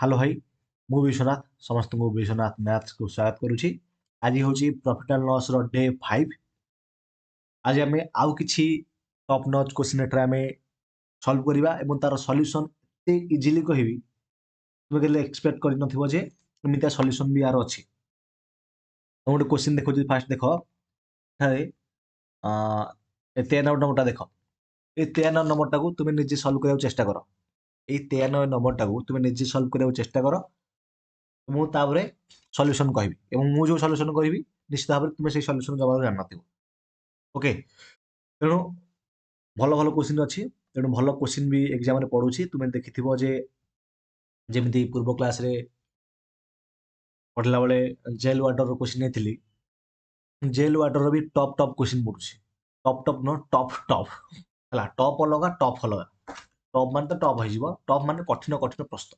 Hello भाई मु विश्वनाथ समस्त को विश्वनाथ मैथ्स को स्वागत करुछि। आज हूँ प्रॉफिट एंड लॉस रो डे 5। आज आम आउ किछि टॉप नॉच क्वेश्चन एटा आम सॉल्व करबा एवं तार सॉल्यूशन एते इजीली कहबी तुम केले एक्सपेक्ट कर नथिबो जे एमिता सॉल्यूशन भी यार अछि। तो गोटे क्वेश्चन देखो जी फास्ट देखो एठारे ए 93 नंबरटा देखो। ए 93 नंबरटा को तुम निजे सॉल्व करबा चेष्टा करो। ए 93 नंबरटा को तुम निजे सॉल्व करबा चेष्टा करो। ମୁଁ ତାପରେ ସଲ୍ୟୁସନ୍ କହିବି ଏବଂ ମୁଁ ଯେଉଁ ସଲ୍ୟୁସନ୍ କହିବି ନିଶ୍ଚିତ ଭାବରେ ତୁମେ ସେଇ ସଲ୍ୟୁସନ୍ ଜବାବ ଜାଣିନଥିବ। ଓକେ, ତେଣୁ ଭଲ ଭଲ କ୍ୱେଶ୍ଚିନ୍ ଅଛି। ତେଣୁ ଭଲ କ୍ୱେଶ୍ଚିନ୍ ବି ଏକ୍ଜାମ୍ରେ ପଡ଼ୁଛି। ତୁମେ ଦେଖିଥିବ ଯେ ଯେମିତି ପୂର୍ବ କ୍ଲାସ୍ରେ ପଢ଼ିଲା ବେଳେ ଜେଲ୍ ୱାଟର୍ର କ୍ୱେଶ୍ଚିନ୍ ନେଇଥିଲି। ଜେଲ୍ ୱାଟର୍ର ବି ଟପ୍ ଟପ୍ କ୍ୱେଶ୍ଚିନ୍ ପଡ଼ୁଛି। ଟପ୍ ନୁହଁ, ଟପ୍ ହେଲା। ଟପ୍ ଅଲଗା, ଟପ୍ ଅଲଗା। ଟପ୍ ମାନେ ତ ଟପ୍ ହେଇଯିବ। ଟପ୍ ମାନେ କଠିନ କଠିନ ପ୍ରଶ୍ନ,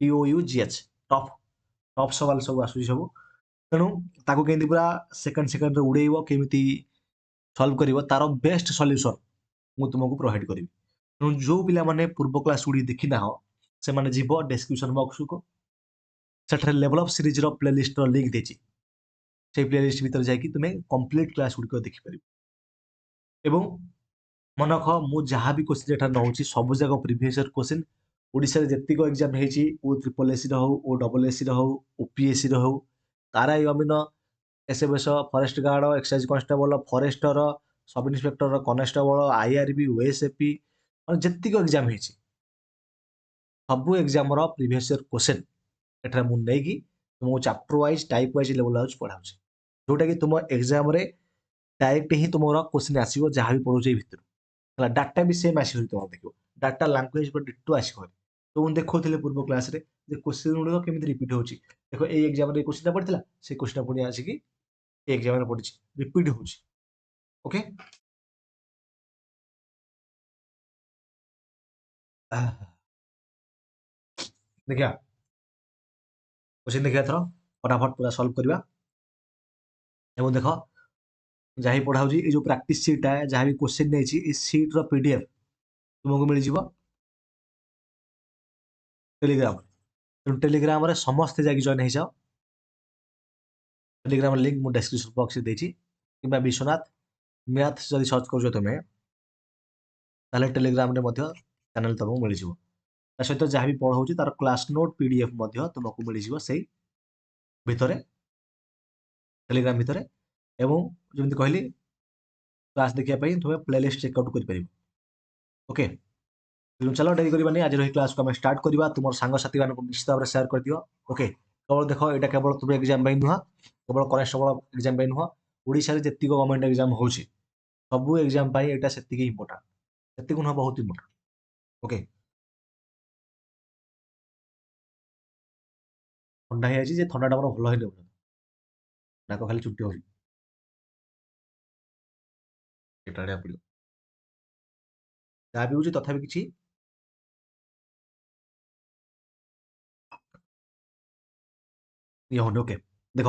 TOUGH ଟପ୍ ଟପ୍ ସୱାଲ ସବୁ ଆସୁଛି ସବୁ। ତେଣୁ ତାକୁ କେମିତି ପୁରା ସେକେଣ୍ଡରେ ଉଡ଼େଇବ, କେମିତି ସଲ୍ଭ କରିବ, ତାର ବେଷ୍ଟ ସଲ୍ୟୁସନ୍ ମୁଁ ତୁମକୁ ପ୍ରୋଭାଇଡ଼ କରିବି। ତେଣୁ ଯେଉଁ ପିଲାମାନେ ପୂର୍ବ କ୍ଲାସ୍ ଗୁଡ଼ିକ ଦେଖିନାହ ସେମାନେ ଯିବ ଡେସ୍କ୍ରିପସନ୍ ବକ୍ସକୁ, ସେଠାରେ ଲେଭଲ୍ ଅଫ୍ ସିରିଜ୍ର ପ୍ଲେଲିଷ୍ଟର ଲିଙ୍କ୍ ଦେଇଛି। ସେଇ ପ୍ଲେଲିଷ୍ଟ ଭିତରେ ଯାଇକି ତୁମେ କମ୍ପ୍ଲିଟ୍ କ୍ଲାସ୍ ଗୁଡ଼ିକ ଦେଖିପାରିବ। ଏବଂ ମନେ ରଖ, ମୁଁ ଯାହା ବି କ୍ୱେଶ୍ଚିନ୍ ଏଠାରେ ନେଉଛି ସବୁ ଯାକ ପ୍ରିଭିୟସ୍ ଇୟର୍ କ୍ୱେଶ୍ଚିନ୍। ଓଡ଼ିଶାରେ ଯେତିକ ଏକ୍ଜାମ୍ ହେଇଛି, OSSC ହଉ, OSSC ହଉ, OPSC ହଉ, RI ଅମିନ, SFS, forest guard, excise constable, forester, sub inspector, constable, IRB, OSAP, ମାନେ ଯେତିକ ଏକ୍ଜାମ୍ ହେଇଛି ସବୁ ଏକ୍ଜାମ୍ର ପ୍ରିଭିୟସ୍ ଇୟର୍ କ୍ୱେଶ୍ଚିନ୍ ଏଠାରେ ମୁଁ ନେଇକି ତୁମକୁ chapter wise type wise level wise ପଢ଼ାଉଛି, ଯେଉଁଟାକି ତୁମ ଏକ୍ଜାମ୍ରେ ଡାଇରେକ୍ଟ ହିଁ ତୁମର କ୍ୱେଶ୍ଚିନ୍ ଆସିବ ଯାହା ବି ପଢ଼ୁଛି ଏଇ ଭିତରୁ ହେଲା। ଡାଟା ବି ସେମ୍ ଆସିବ, ତୁମର ଦେଖିବ ଡାଟା ଲାଙ୍ଗୁଏଜ୍ ପୁରା ଡିଟୋ ଆସିବ। ତ ମୁଁ ଦେଖାଉଥିଲି ପୂର୍ବ କ୍ଲାସ୍ରେ ଯେ କ୍ୱେଶ୍ଚିନ୍ ଗୁଡ଼ିକ କେମିତି ରିପିଟ୍ ହେଉଛି। ଦେଖ ଏଇ ଏକ୍ଜାମ୍ରେ ଏଇ କ୍ୱେଶ୍ଚିନ୍ଟା ପଡ଼ିଥିଲା, ସେଇ କ୍ୱେଶ୍ଚିନ୍ଟା ପୁଣି ଆସିକି ଏଇ ଏକ୍ଜାମ୍ରେ ପଡ଼ିଛି, ରିପିଟ୍ ହେଉଛି। ଓକେ, ଦେଖିବା କ୍ୱେଶ୍ଚିନ୍ ଦେଖିବା ଏଥର ଫଟାଫଟ ପୁରା ସଲ୍ଭ କରିବା। ଏବଂ ଦେଖ ଯାହା ପଢ଼ା ହେଉଛି, ଏଇ ଯେଉଁ ପ୍ରାକ୍ଟିସ୍ ସିଟ୍ଟା ଯାହା ବି କ୍ୱେଶ୍ଚିନ୍ ନେଇଛି, ଏଇ ସିଟ୍ର PDF ତୁମକୁ ମିଳିଯିବ ଟେଲିଗ୍ରାମରେ। ତେଣୁ ଟେଲିଗ୍ରାମରେ ସମସ୍ତେ ଯାଇକି ଜଏନ୍ ହେଇଯାଅ। ଟେଲିଗ୍ରାମ ଲିଙ୍କ୍ ମୁଁ ଡେସ୍କ୍ରିପସନ୍ ବକ୍ସରେ ଦେଇଛି, କିମ୍ବା ବିଶ୍ୱନାଥ ମ୍ୟାଥ୍ ଯଦି ସର୍ଚ୍ଚ କରୁଛ ତୁମେ, ତାହେଲେ ଟେଲିଗ୍ରାମରେ ମଧ୍ୟ ଚ୍ୟାନେଲ୍ ତୁମକୁ ମିଳିଯିବ। ତା ସହିତ ଯାହା ବି ପଢ଼ାଉଛି ତାର କ୍ଲାସ୍ ନୋଟ୍ PDF ମଧ୍ୟ ତୁମକୁ ମିଳିଯିବ ସେଇ ଭିତରେ, ଟେଲିଗ୍ରାମ ଭିତରେ। ଏବଂ ଯେମିତି କହିଲି, କ୍ଲାସ୍ ଦେଖିବା ପାଇଁ ତୁମେ ପ୍ଲେଲିଷ୍ଟ ଚେକ୍ଆଉଟ୍ କରିପାରିବ। ଓକେ, ତେଣୁ ଚାଲ ଡେରି କରିବାନି, ଆଜିର ଏହି କ୍ଲାସ୍କୁ ଆମେ ଷ୍ଟାର୍ଟ କରିବା। ତୁମର ସାଙ୍ଗସାଥୀମାନଙ୍କୁ ନିଶ୍ଚିତ ଭାବରେ ସେୟାର କରିଦିଅ। ଓକେ, କେବଳ ଦେଖ ଏଇଟା କେବଳ ତୁମ ଏକ୍ଜାମ୍ ପାଇଁ ନୁହଁ, କେବଳ କନେଷ୍ଟବଳ ଏକ୍ଜାମ୍ ପାଇଁ ନୁହଁ, ଓଡ଼ିଶାରେ ଯେତିକ ଗଭର୍ଣ୍ଣମେଣ୍ଟ ଏକ୍ଜାମ୍ ହେଉଛି ସବୁ ଏକ୍ଜାମ୍ ପାଇଁ ଏଇଟା ସେତିକି ଇମ୍ପୋର୍ଟାଣ୍ଟ, ସେତିକି ନୁହଁ, ବହୁତ ଇମ୍ପୋର୍ଟାଣ୍ଟ। ଓକେ, ଥଣ୍ଡା ହେଇଯାଇଛି ଯେ ଥଣ୍ଡାଟା ମୋର ଭଲ ହେଇନି, ନାକ ଖାଲି ଚୁଟି ହେଉଛି, ଏଟା ଆଣିବାକୁ ପଡ଼ିବ। ଯାହା ବି ହେଉଛି ତଥାପି କିଛି ଇଏ ହଉନି। ଓକେ, ଦେଖ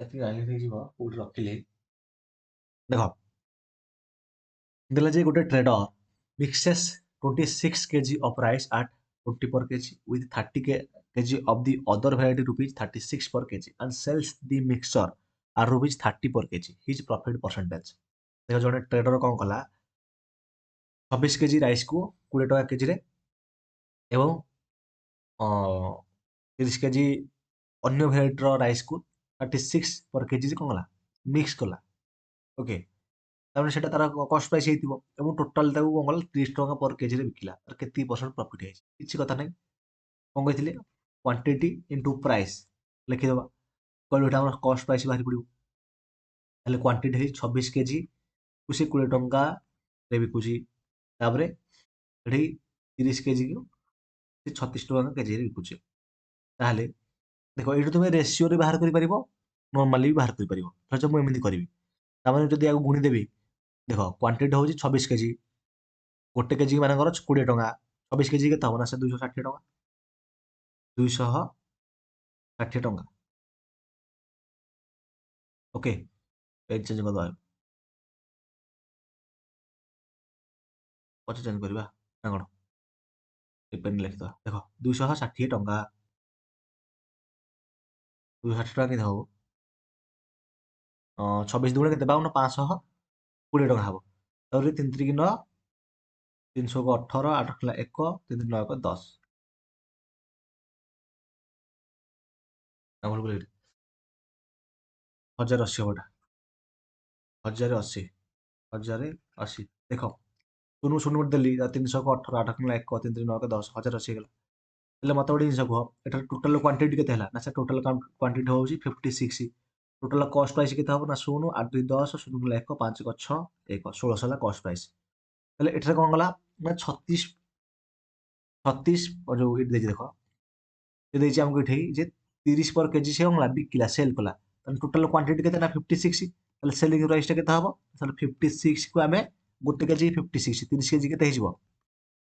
ଏତିକି ଆଇଲେ ହେଇଯିବ, କୋଉଠି ରଖିଲି ଦେଖ, ଦେଲା ଯେ ଗୋଟେ trader mixes 26 kg of rice at 40 per kg with 30 kg of the other variety rupees 36 per kg and sells the mixture at rupees 30 per kg. His profit percentage। ଦେଖ ଜଣେ ଟ୍ରେଡର କ'ଣ କଲା, 26 kg ରାଇସ୍କୁ 20 ଟଙ୍କା କେଜିରେ ଏବଂ 30 kg ଅନ୍ୟ ଭେରାଇଟିର ରାଇସ୍କୁ 36 per kg କ'ଣ କଲା, ମିକ୍ସ କଲା। ଓକେ, ତାପରେ ସେଟା ତାର କଷ୍ଟ ପ୍ରାଇସ୍ ହେଇଥିବ ଏବଂ ଟୋଟାଲ ତାକୁ କ'ଣ କଲା, 30 ଟଙ୍କା ପର କେଜିରେ ବିକିଲା। ତାର କେତିକି ପରସେଣ୍ଟ ପ୍ରଫିଟ୍ ହେଇଛି, କିଛି କଥା ନାହିଁ। କ'ଣ କହିଥିଲେ, କ୍ୱାଣ୍ଟିଟି ଇଣ୍ଟୁ ପ୍ରାଇସ୍ ଲେଖିଦେବା। କହିଲେ ଏଇଟା ଆମର କଷ୍ଟ ପ୍ରାଇସ୍ ବାହାରି ପଡ଼ିବ। ତାହେଲେ କ୍ୱାଣ୍ଟିଟି ହେଇଛି 26 କେଜି କୁ ସେ 20 ଟଙ୍କାରେ ବିକୁଛି। ତାପରେ ଏଠି 30 କେଜିକୁ ସେ 36 ଟଙ୍କା କେଜିରେ ବିକୁଛି। ତାହେଲେ ଦେଖ ଏଇଠୁ ତୁମେ ରେସିଓରେ ବାହାର କରିପାରିବ, ନର୍ମାଲି ବି ବାହାର କରିପାରିବ। ଧର ମୁଁ ଏମିତି କରିବି, ତାମାନେ ଯଦି ଆକୁ ଗୁଣିଦେବି, ଦେଖ କ୍ୱାଣ୍ଟିଟି ହେଉଛି 26 କେଜି, ଗୋଟେ କେଜି ମାନଙ୍କର 20 ଟଙ୍କା, 26 କେଜି କେତେ ହେବ ନା, ସେ 260 ଟଙ୍କା, 260 ଟଙ୍କା। ଓକେ, ପେଜ୍ ଚେଞ୍ଜ କରିଦେବା, ପଛେ ଚେଞ୍ଜ କରିବା ନା କ'ଣ? पेन लिखिदेବା देख 260 टंका 260 टଙ୍କା କେତେ ହବ 26 ଦୁଗୁଣେ କେତେ 52 520 ଟଙ୍କା ହବ ତାପରେ 3 3 9 318 8 ଖେଲା 1 3 9 1 10 ନା ଭୁଲ କଲି 1080 ହବ ଏଟା 1080 1080 ଦେଖ ଶୂନ ଶୂନ ଗୋଟେ ଦେଲି 318 8 ଖେଲା 1 3 3 9 1 10 1080 ହେଇଗଲା ହେଲେ ମୋତେ ଗୋଟେ ଜିନିଷ କୁହ ଏଟାର ଟୋଟାଲ କ୍ୱାଣ୍ଟିଟି କେତେ ହେଲା ନା ସେ ଟୋଟାଲ କ୍ୱାଣ୍ଟିଟି ହେଉଛି 56 ଟୋଟାଲ କଷ୍ଟ ପ୍ରାଇସ୍ କେତେ ହେବ ନା 0 8 2 10 0 1 5 1 6 1 1600 ହେଲା କଷ୍ଟ ପ୍ରାଇସ୍ ହେଲେ ଏଠାରେ କ'ଣ ଗଲା ନା 36 ଯେଉଁ ଏଇଠି ଦେଇଛି ଦେଖ ସେ ଦେଇଛି ଆମକୁ ଏଠି ଯେ 30 पर केजी ସେ କ'ଣ କଲା ବିକିଲା ସେଲ୍ କଲା ତାହେଲେ ଟୋଟାଲ କ୍ୱାଣ୍ଟିଟି କେତେ ନା 56 ତାହେଲେ ସେଲିଂ ପ୍ରାଇସ୍ଟା କେତେ ହେବ ତାହେଲେ 56କୁ ଆମେ ଗୋଟେ କେଜି 56 30 କେଜି କେତେ ହେଇଯିବ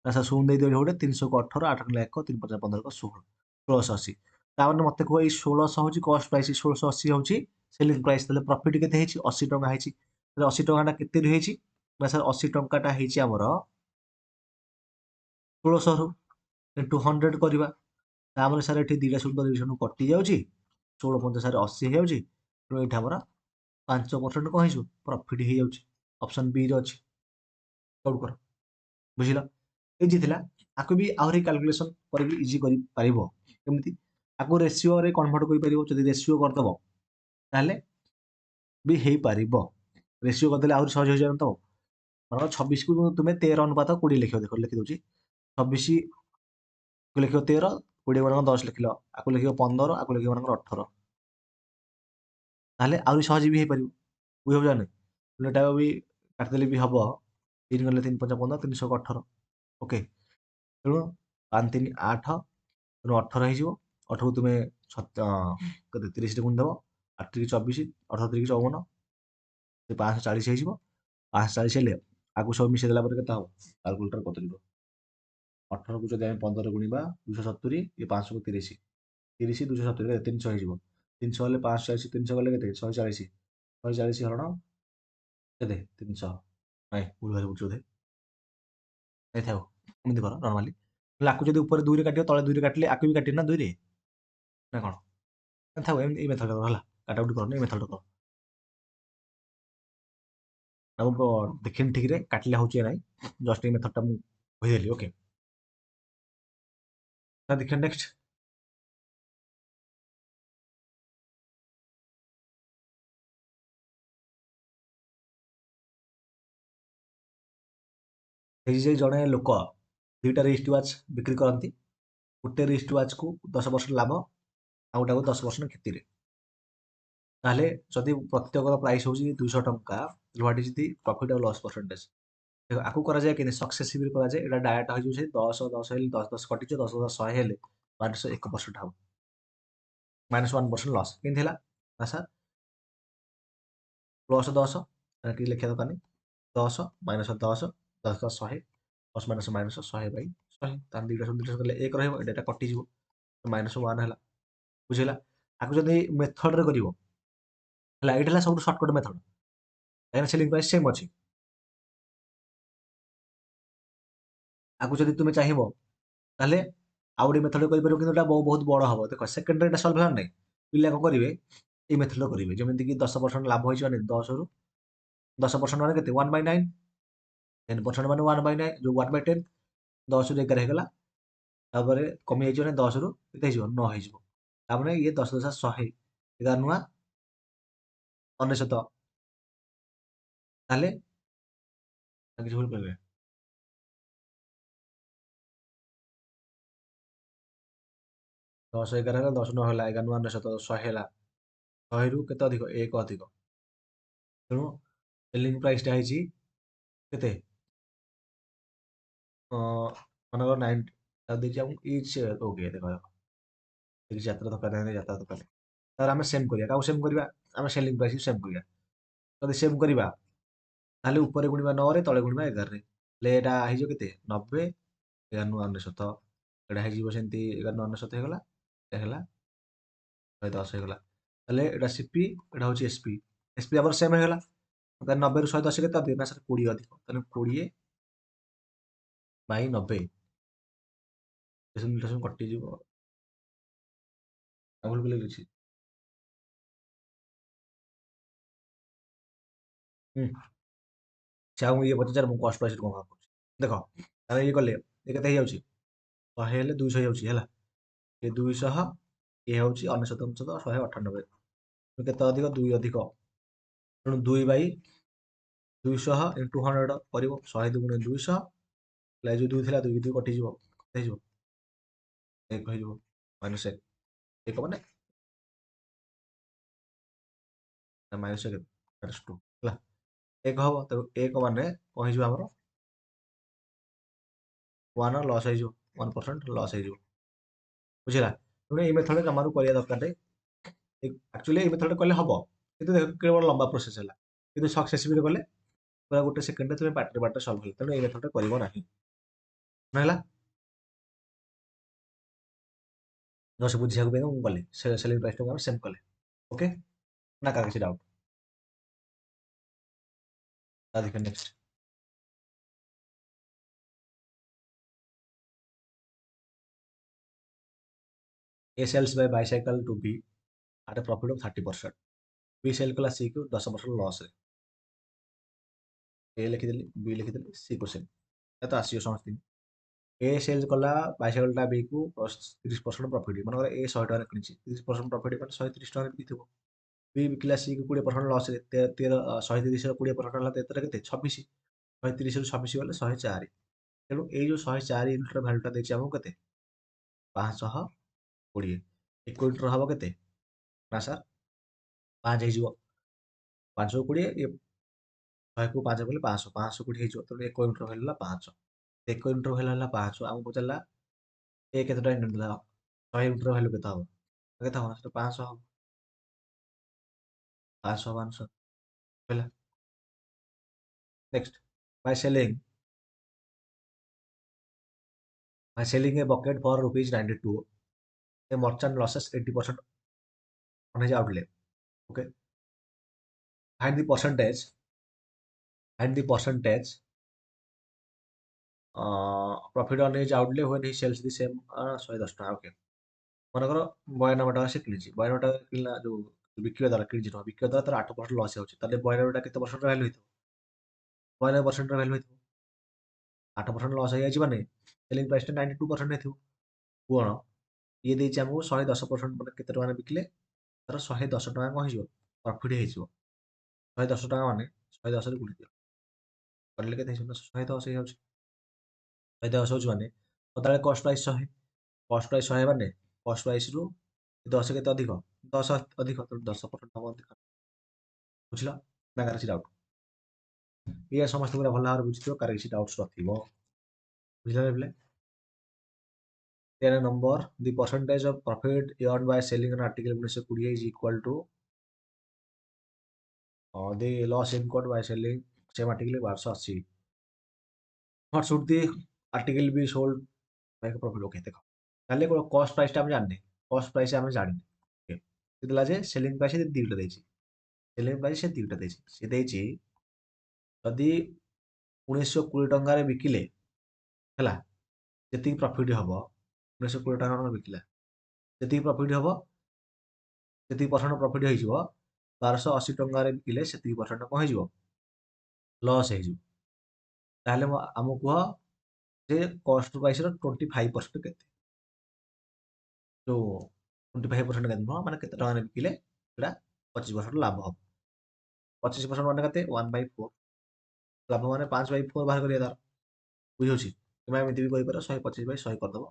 ନା ସାର୍ ଶୂନ ଦେଇଦେବି ଗୋଟେ 318 8 ଖେଲା 1 3 5 15 16 1680 ତାମାନେ ମୋତେ କୁହ ଏଇ 1600 ହେଉଛି କଷ୍ଟ ପ୍ରାଇସ୍ 1680 ହେଉଛି ସେଲିଂ ପ୍ରାଇସ୍ ତାହେଲେ ପ୍ରଫିଟ୍ କେତେ ହେଇଛି 80 ଟଙ୍କା ହେଇଛି ତାହେଲେ 80 ଟଙ୍କାଟା କେତେରୁ ହେଇଛି ନା ସାର୍ 80 ଟଙ୍କାଟା ହେଇଛି ଆମର 1600ରୁ ଇଣ୍ଟୁ 100 କରିବା ତାପରେ ସାର୍ ଏଠି ଦୁଇଟା ଶୂନ ଡିଭିଜନ କଟି ଯାଉଛି 16 ପଞ୍ଚା ସାର୍ 80 ହେଇଯାଉଛି ତେଣୁ ଏଇଠି ଆମର 5% କ'ଣ ହେଇଯିବ ପ୍ରଫିଟ୍ ହେଇଯାଉଛି ଅପସନ୍ ବିରେ ଅଛି ସଲ୍ଭ କର ବୁଝିଲ ଇଜି ଥିଲା ଆକୁ ବି ଆହୁରି କାଲକୁଲେସନ୍ କରିକି ଇଜି କରିପାରିବ କେମିତି ଆକୁ ରେସିଓରେ କନଭର୍ଟ କରିପାରିବ ଯଦି ରେସିଓ କରିଦେବ ତାହେଲେ ବି ହେଇପାରିବ ରେସିଓ କରିଦେଲେ ଆହୁରି ସହଜ ହେଇଯାଆନ୍ତା ଆଉ ମନେକର 26କୁ ତୁମେ 13 ଅନୁପାତ 20 ଲେଖିବ ଦେଖ ଲେଖିଦେଉଛି 26କୁ ଲେଖିବ 13 20 ମାନଙ୍କ 10 ଲେଖିଲ ଆକୁ ଲେଖିବ 15 ଆକୁ ଲେଖିବ ମାନଙ୍କର 18 ତାହେଲେ ଆହୁରି ସହଜ ବି ହେଇପାରିବ ବୁଝିପାରୁଛ ନା ଏଇଟା ବି କାଟିଦେଲେ ବି ହବ 3 ଗଲେ 3 5 15 318 ଓକେ ତେଣୁ 5 3 8 ତେଣୁ 18 ହେଇଯିବ 18କୁ ତୁମେ କେତେ 30ରେ ଗୁଣି ଦେବ 8 3 24 18 3 54 540 ହେଇଯିବ 540 ହେଲେ ଆକୁ ସବୁ ମିଶାଇ ଦେଲା ପରେ କେତେ ହେବ କାଲକୁଲେଟର କରିଦେବ 18କୁ ଯଦି ଆମେ 15 ଗୁଣିବା 270 ଇଏ 530 30 270 300 ହେଇଯିବ 300 ହେଲେ 540 300 ଗଲେ କେତେ 140 140 ହରଣ କେତେ 300 ନାଇଁ ଭୁଲ ଭାରି ବୁଝୁଛୁ ବୋଧେ ନାଇଁ ଥାଉ ଏମିତି କର ନର୍ମାଲି ହେଲେ ଆକୁ ଯଦି ଉପରେ 2ରେ କାଟିବ ତଳେ 2ରେ କାଟିଲେ ଆକୁ ବି କାଟିବ ନା 2ରେ ନା କ'ଣ ଥାଉ ଏମିତି ଏଇ ମେଥଡ଼ କର ହେଲା କାଟାକୁଟି କରନି ଏଇ ମେଥଡ଼ କର ଆଉ ଦେଖିନି ଠିକରେ କାଟିଲେ ହେଉଛି ନାହିଁ ଜଷ୍ଟ ଏଇ ମେଥଡ଼ଟା ମୁଁ କହିଦେଲି ଓକେ ନା ଦେଖିବା ନେକ୍ସଟ ଏଇ ଯେ ଜଣେ ଲୋକ ଦୁଇଟା ରିଷ୍ଟ ୱାଚ୍ ବିକ୍ରି କରନ୍ତି ଗୋଟେ ରିଷ୍ଟ ୱାଚ୍କୁ 10% ଲାଭ ଆଉ ଗୋଟାକୁ 10% କ୍ଷତିରେ ତାହେଲେ ଯଦି ପ୍ରତ୍ୟେକର ପ୍ରାଇସ୍ ହେଉଛି 200 ଟଙ୍କା ହ୍ୱାଟ୍ ଇଜ୍ ଦି ପ୍ରଫିଟ୍ ଆଉ ଲସ୍ ପରସେଣ୍ଟେଜ ଦେଖ ଆକୁ କରାଯାଏ କେମିତି ସକ୍ସେସିଭଲି କରାଯାଏ ଏଇଟା ଡାଇରେକ୍ଟ ହେଇଯିବ ସେ 10 10 ହେଲେ 10 10 କଟିଯିବ 10 10 100 ହେଲେ -1% ହେବ -1% ଲସ୍ କେମିତି ହେଲା ନା ସାର୍ ପ୍ଲସ୍ 10 ଟିକେ ଲେଖିବା ଦରକାର ନାହିଁ 10 -10 10 10 100 ପ୍ଲସ୍ ମାଇନସ୍ ମାଇନସ୍ 100/100 ତାହେଲେ ଦୁଇଟା ଶୂନ କଲେ 1 ରହିବ ଏଇଟା କଟିଯିବ -1 ହେଲା ବୁଝିଲା ଆକୁ ଯଦି ମେଥଡ଼ରେ କରିବ ହେଲା ଏଇଟା ହେଲା ସବୁଠୁ ସର୍ଟକଟ୍ ମେଥଡ଼ କାହିଁକିନା ସେଲିଂ ପ୍ରାଇସ୍ ସେମ୍ ଅଛି ଆକୁ ଯଦି ତୁମେ ଚାହିଁବ ତାହେଲେ ଆଉ ଗୋଟେ ମେଥଡ଼ କରିପାରିବ କିନ୍ତୁ ଏଇଟା ବହୁତ ବଡ଼ ହେବ ଦେଖ ସେକେଣ୍ଡରେ ଏଇଟା ସଲ୍ଭ ହେଲା ନାହିଁ ପିଲା କ'ଣ କରିବେ ଏଇ ମେଥଡ଼ କରିବେ ଯେମିତିକି 10% ଲାଭ ହେଇଛି ମାନେ 10ରୁ 10% ମାନେ କେତେ 1/9 10% ମାନେ 1/9 ଯେଉଁ 1/10 10ରୁ 11 ହେଇଗଲା ତାପରେ କମିଯାଇଛି ମାନେ 10ରୁ କେତେ ହେଇଯିବ 9 ହେଇଯିବ ତାମାନେ ଇଏ 10 10 100 11 ନୂଆ 99 ତାହେଲେ କିଛି ଭୁଲ କରିବେ 10 11 ହେଲା 10 9 ହେଲା 11 ନୂଆ 99 100 ହେଲା 100ରୁ କେତେ ଅଧିକ 1 ଅଧିକ ତେଣୁ ସେଲିଂ ପ୍ରାଇସ୍ଟା ହେଇଛି କେତେ ମନେକର 90 ତାକୁ ଦେଇଛି ଆମକୁ ଇଚ୍ ଓକେ ଦେଖ ତିରିଶ ଯାତ୍ରା ଦରକାର ନାହିଁ ଯାତ୍ରା ଦରକାର ନାହିଁ ତାପରେ ଆମେ ସେମ୍ କରିବା କାହାକୁ ସେମ୍ କରିବା ଆମେ ସେଲିଂ ପ୍ରାଇସ୍କୁ ସେମ୍ କରିବା ଯଦି ସେମ୍ କରିବା ତାହେଲେ ଉପରେ ଗୁଣିବା 9ରେ ତଳେ ଗୁଣିବା 11ରେ ହେଲେ ଏଇଟା ହେଇଯିବ କେତେ 90 11 ନୂଆ 99 ଏଇଟା ହେଇଯିବ ସେମିତି 11 ନୂଆ 99 ହେଇଗଲା ଏଇଟା ହେଲା 110 ହେଇଗଲା ତାହେଲେ ଏଇଟା ସିପି ଏଇଟା ହେଉଛି ଏସ୍ପି ଏସ୍ପି ଆମର ସେମ୍ ହେଇଗଲା ତାହେଲେ 90ରୁ 110 କେତେ ଅଧିକ ନା ସାର୍ 20 ଅଧିକ ତାହେଲେ 20/90 ପ୍ରେଜେଣ୍ଟେସନ କଟିଯିବ। ଭୁଲ କଲେ କିଛି ସେ ଆଉ ଇଏ ପଚାର ମୁଁ କଷ୍ଟ ପ୍ରାଇସ୍ କଣ ଭାବୁଛି ଦେଖ ତାହେଲେ ଇଏ କଲେ ଏ କେତେ ହେଇଯାଉଛି 100 ହେଲେ 200 ହେଇଯାଉଛି ହେଲା ଏ 200 ଇଏ ହେଉଛି 99 198 କେତେ ଅଧିକ 2 ଅଧିକ ତେଣୁ 2 ବାଇ 200 ଇଣ୍ଟୁ 100 କରିବ 100 ଦୁଗୁଣେ 200 ହେଲେ ଯୋଉ 2 ଥିଲା 2 2 କଟିଯିବ କେତେ ହେଇଯିବ 1 ହେଇଯିବ -1 1 ମାନେ -1 -2 ହେଲା 1 ହବ ତେଣୁ 1 ମାନେ କଣ ହେଇଯିବ ଆମର 1 ଲସ୍ ହେଇଯିବ 1% ଲସ୍ ହେଇଯିବ ବୁଝିଲା ତେଣୁ ଏଇ ମେଥଡ଼ ଜମାରୁ କରିବା ଦରକାର ନାହିଁ ଆକ୍ଚୁଆଲି ଏଇ ମେଥଡ଼ କଲେ ହବ କିନ୍ତୁ ଦେଖ କେବଳ ଲମ୍ବା ପ୍ରୋସେସ୍ ହେଲା କିନ୍ତୁ ସକ୍ସେସଫୁଲି କଲେ ପୁରା ଗୋଟେ ସେକେଣ୍ଡରେ ତୁମେ ପାର୍ଟରେ ପାର୍ଟରେ ସଲ୍ଭ କଲେ ତେଣୁ ଏଇ ମେଥଡ଼ଟା କରିବ ନାହିଁ ହେଲା ଜଷ୍ଟ ବୁଝିବାକୁ ପାଇଁ ମୁଁ କଲି ସେଲିଂ ପ୍ରାଇସ୍ ଟାକୁ ଆମେ ସେମ୍ କଲେ ଓକେ ନା କାହାର କିଛି ଡାଉଟ୍ ତା ଦେଖିବା next A sells by bicycle to B at a profit of 30%. B cell कला C को 10% लॉस है A लिखिदेली B लिखिदेली C को सेल तो आसीओ समथिंग A सेल्स कला बाइसाइकल टा B को 30% प्रॉफिट मानकर A 100 टका किनिछि 30% प्रॉफिट माने 130 टका बिकिथिबो B बिकिला C को 20% लॉस रे 13 130 ର 20% ହେଲା 13 କେତେ 26 130 ରୁ 26 ଗଲେ 104 ତେଣୁ ଏଇ ଯୋଉ 104 ୟୁନିଟ ର ଭ୍ୟାଲୁ ଟା ଦେଇଛି ଆମକୁ କେତେ 520 1 ୟୁନିଟ ର ହବ କେତେ ନା ସାର୍ 5 ହେଇଯିବ 520 ଏ 100 କୁ 5 କଲେ 500 520 ହେଇଯିବ ତେଣୁ 1 ୟୁନିଟ ର ଭ୍ୟାଲୁ ହେଲା 500 1 ୟୁନିଟ ର ଭ୍ୟାଲୁ ହେଲା 500 ଆମକୁ ପଚାରିଲା ଏ କେତେ ଟଙ୍କା ୟୁନିଟ ଦେଲା 100 ୟୁନିଟ ର ଭ୍ୟାଲୁ କେତେ ହବ କେତେ ହବ ସେଟା 500 ହବ 500 500 ହେଲା next by selling by selling a bucket for rupees 92 a merchant losses 80% on his outlay okay find the percentage find the percentage profit on his outlay when he sells the same 110 ଟଙ୍କା okay ମନେକର 92 ଟଙ୍କା ସେ କିଣିଛି 92 ଟଙ୍କା କିଣିଲା ଯୋଉ ବିକିବା ଦ୍ୱାରା କିଣିଛି ଟଙ୍କା ବିକିବା ଦ୍ୱାରା ତାର 8% ଲସ୍ ହେଉଛି ତାହେଲେ 92 ଟା କେତେ ପରସେଣ୍ଟ ଭ୍ୟାଲୁ ହେଇଥିବ 92% ଭ୍ୟାଲୁ ହେଇଥିବ 8% ଲସ୍ ହେଇଯାଇଛି ମାନେ ସେଲିଂ ପ୍ରାଇସ୍ ଟା 92% ହେଇଥିବ କଣ ଇଏ ଦେଇଛି ଆମକୁ 110% ମାନେ କେତେ ଟଙ୍କାରେ ବିକିଲେ ତାର 110 ଟଙ୍କା କଣ ହେଇଯିବ ପ୍ରଫିଟ୍ ହେଇଯିବ 110 ଟଙ୍କା ମାନେ 110 ରେ ଗୁଣି ଦିଅ କରିଲେ କେତେ ହେଇଯିବ 110 ହେଇଯାଉଛି 110 ହେଉଛି ମାନେ ସଦାବେଳେ କଷ୍ଟ ପ୍ରାଇସ୍ 100 କଷ୍ଟ ପ୍ରାଇସ୍ 100 ମାନେ କଷ୍ଟ ପ୍ରାଇସ୍ ରୁ 10 କେତେ ଅଧିକ 10 ଅଧିକ ତେଣୁ 10% ହବ ଅଧିକ ବୁଝିଲ ନା କାହାର କିଛି ଡାଉଟ୍ ଏଇଆ ସମସ୍ତେ ପୁରା ଭଲ ଭାବରେ ବୁଝିଥିବ କାହାର କିଛି ଡାଉଟ୍ସ ନଥିବ ବୁଝିଲ ପିଲେ 13 number the percentage of profit earned by selling an article 1920 is equal to the loss incurred by selling same article 1280 what should the article be sold by profit okay देखो তাহলে কোন কস্ট প্রাইসটা আমি জানি cost price আমি জানি ওকে দিলা যে সেলিং প্রাইস দিটা ଦେଇଛି সেলিং প্রাইস ସେ ଦିଟା ଦେଇଛି ସେ ଦେଇଛି ଯଦି 1920 ଟଙ୍କାରେ ବିକିଲେ ହେଲା ଯେତିକି ପ୍ରଫିଟ୍ ହବ 1920 ଟଙ୍କା ବିକିଲା ଯେତିକି ପ୍ରଫିଟ୍ ହବ ଯେତିକି ପରସେଣ୍ଟ ପ୍ରଫିଟ୍ ହେଇଯିବ 1280 ଟଙ୍କାରେ ବିକିଲେ ସେତିକି ପରସେଣ୍ଟ କଣ ହେଇଯିବ ଲସ୍ ହେଇଯିବ ତାହେଲେ ଆମକୁ କୁହ ଯେ କଷ୍ଟ ପ୍ରାଇସର 25% କେତେ ଯୋଉ 25% କେତେ ନୁହଁ ମାନେ କେତେ ଟଙ୍କାରେ ବିକିଲେ ସେଟା 25% ଲାଭ ହବ 25% ମାନେ କେତେ 1/4 ଲାଭ ମାନେ 5/4 ବାହାର କରିବା ତାର ବୁଝିହଉଛି କିମ୍ବା ଏମିତି ବି କହିପାରିବ 125/100 କରିଦବ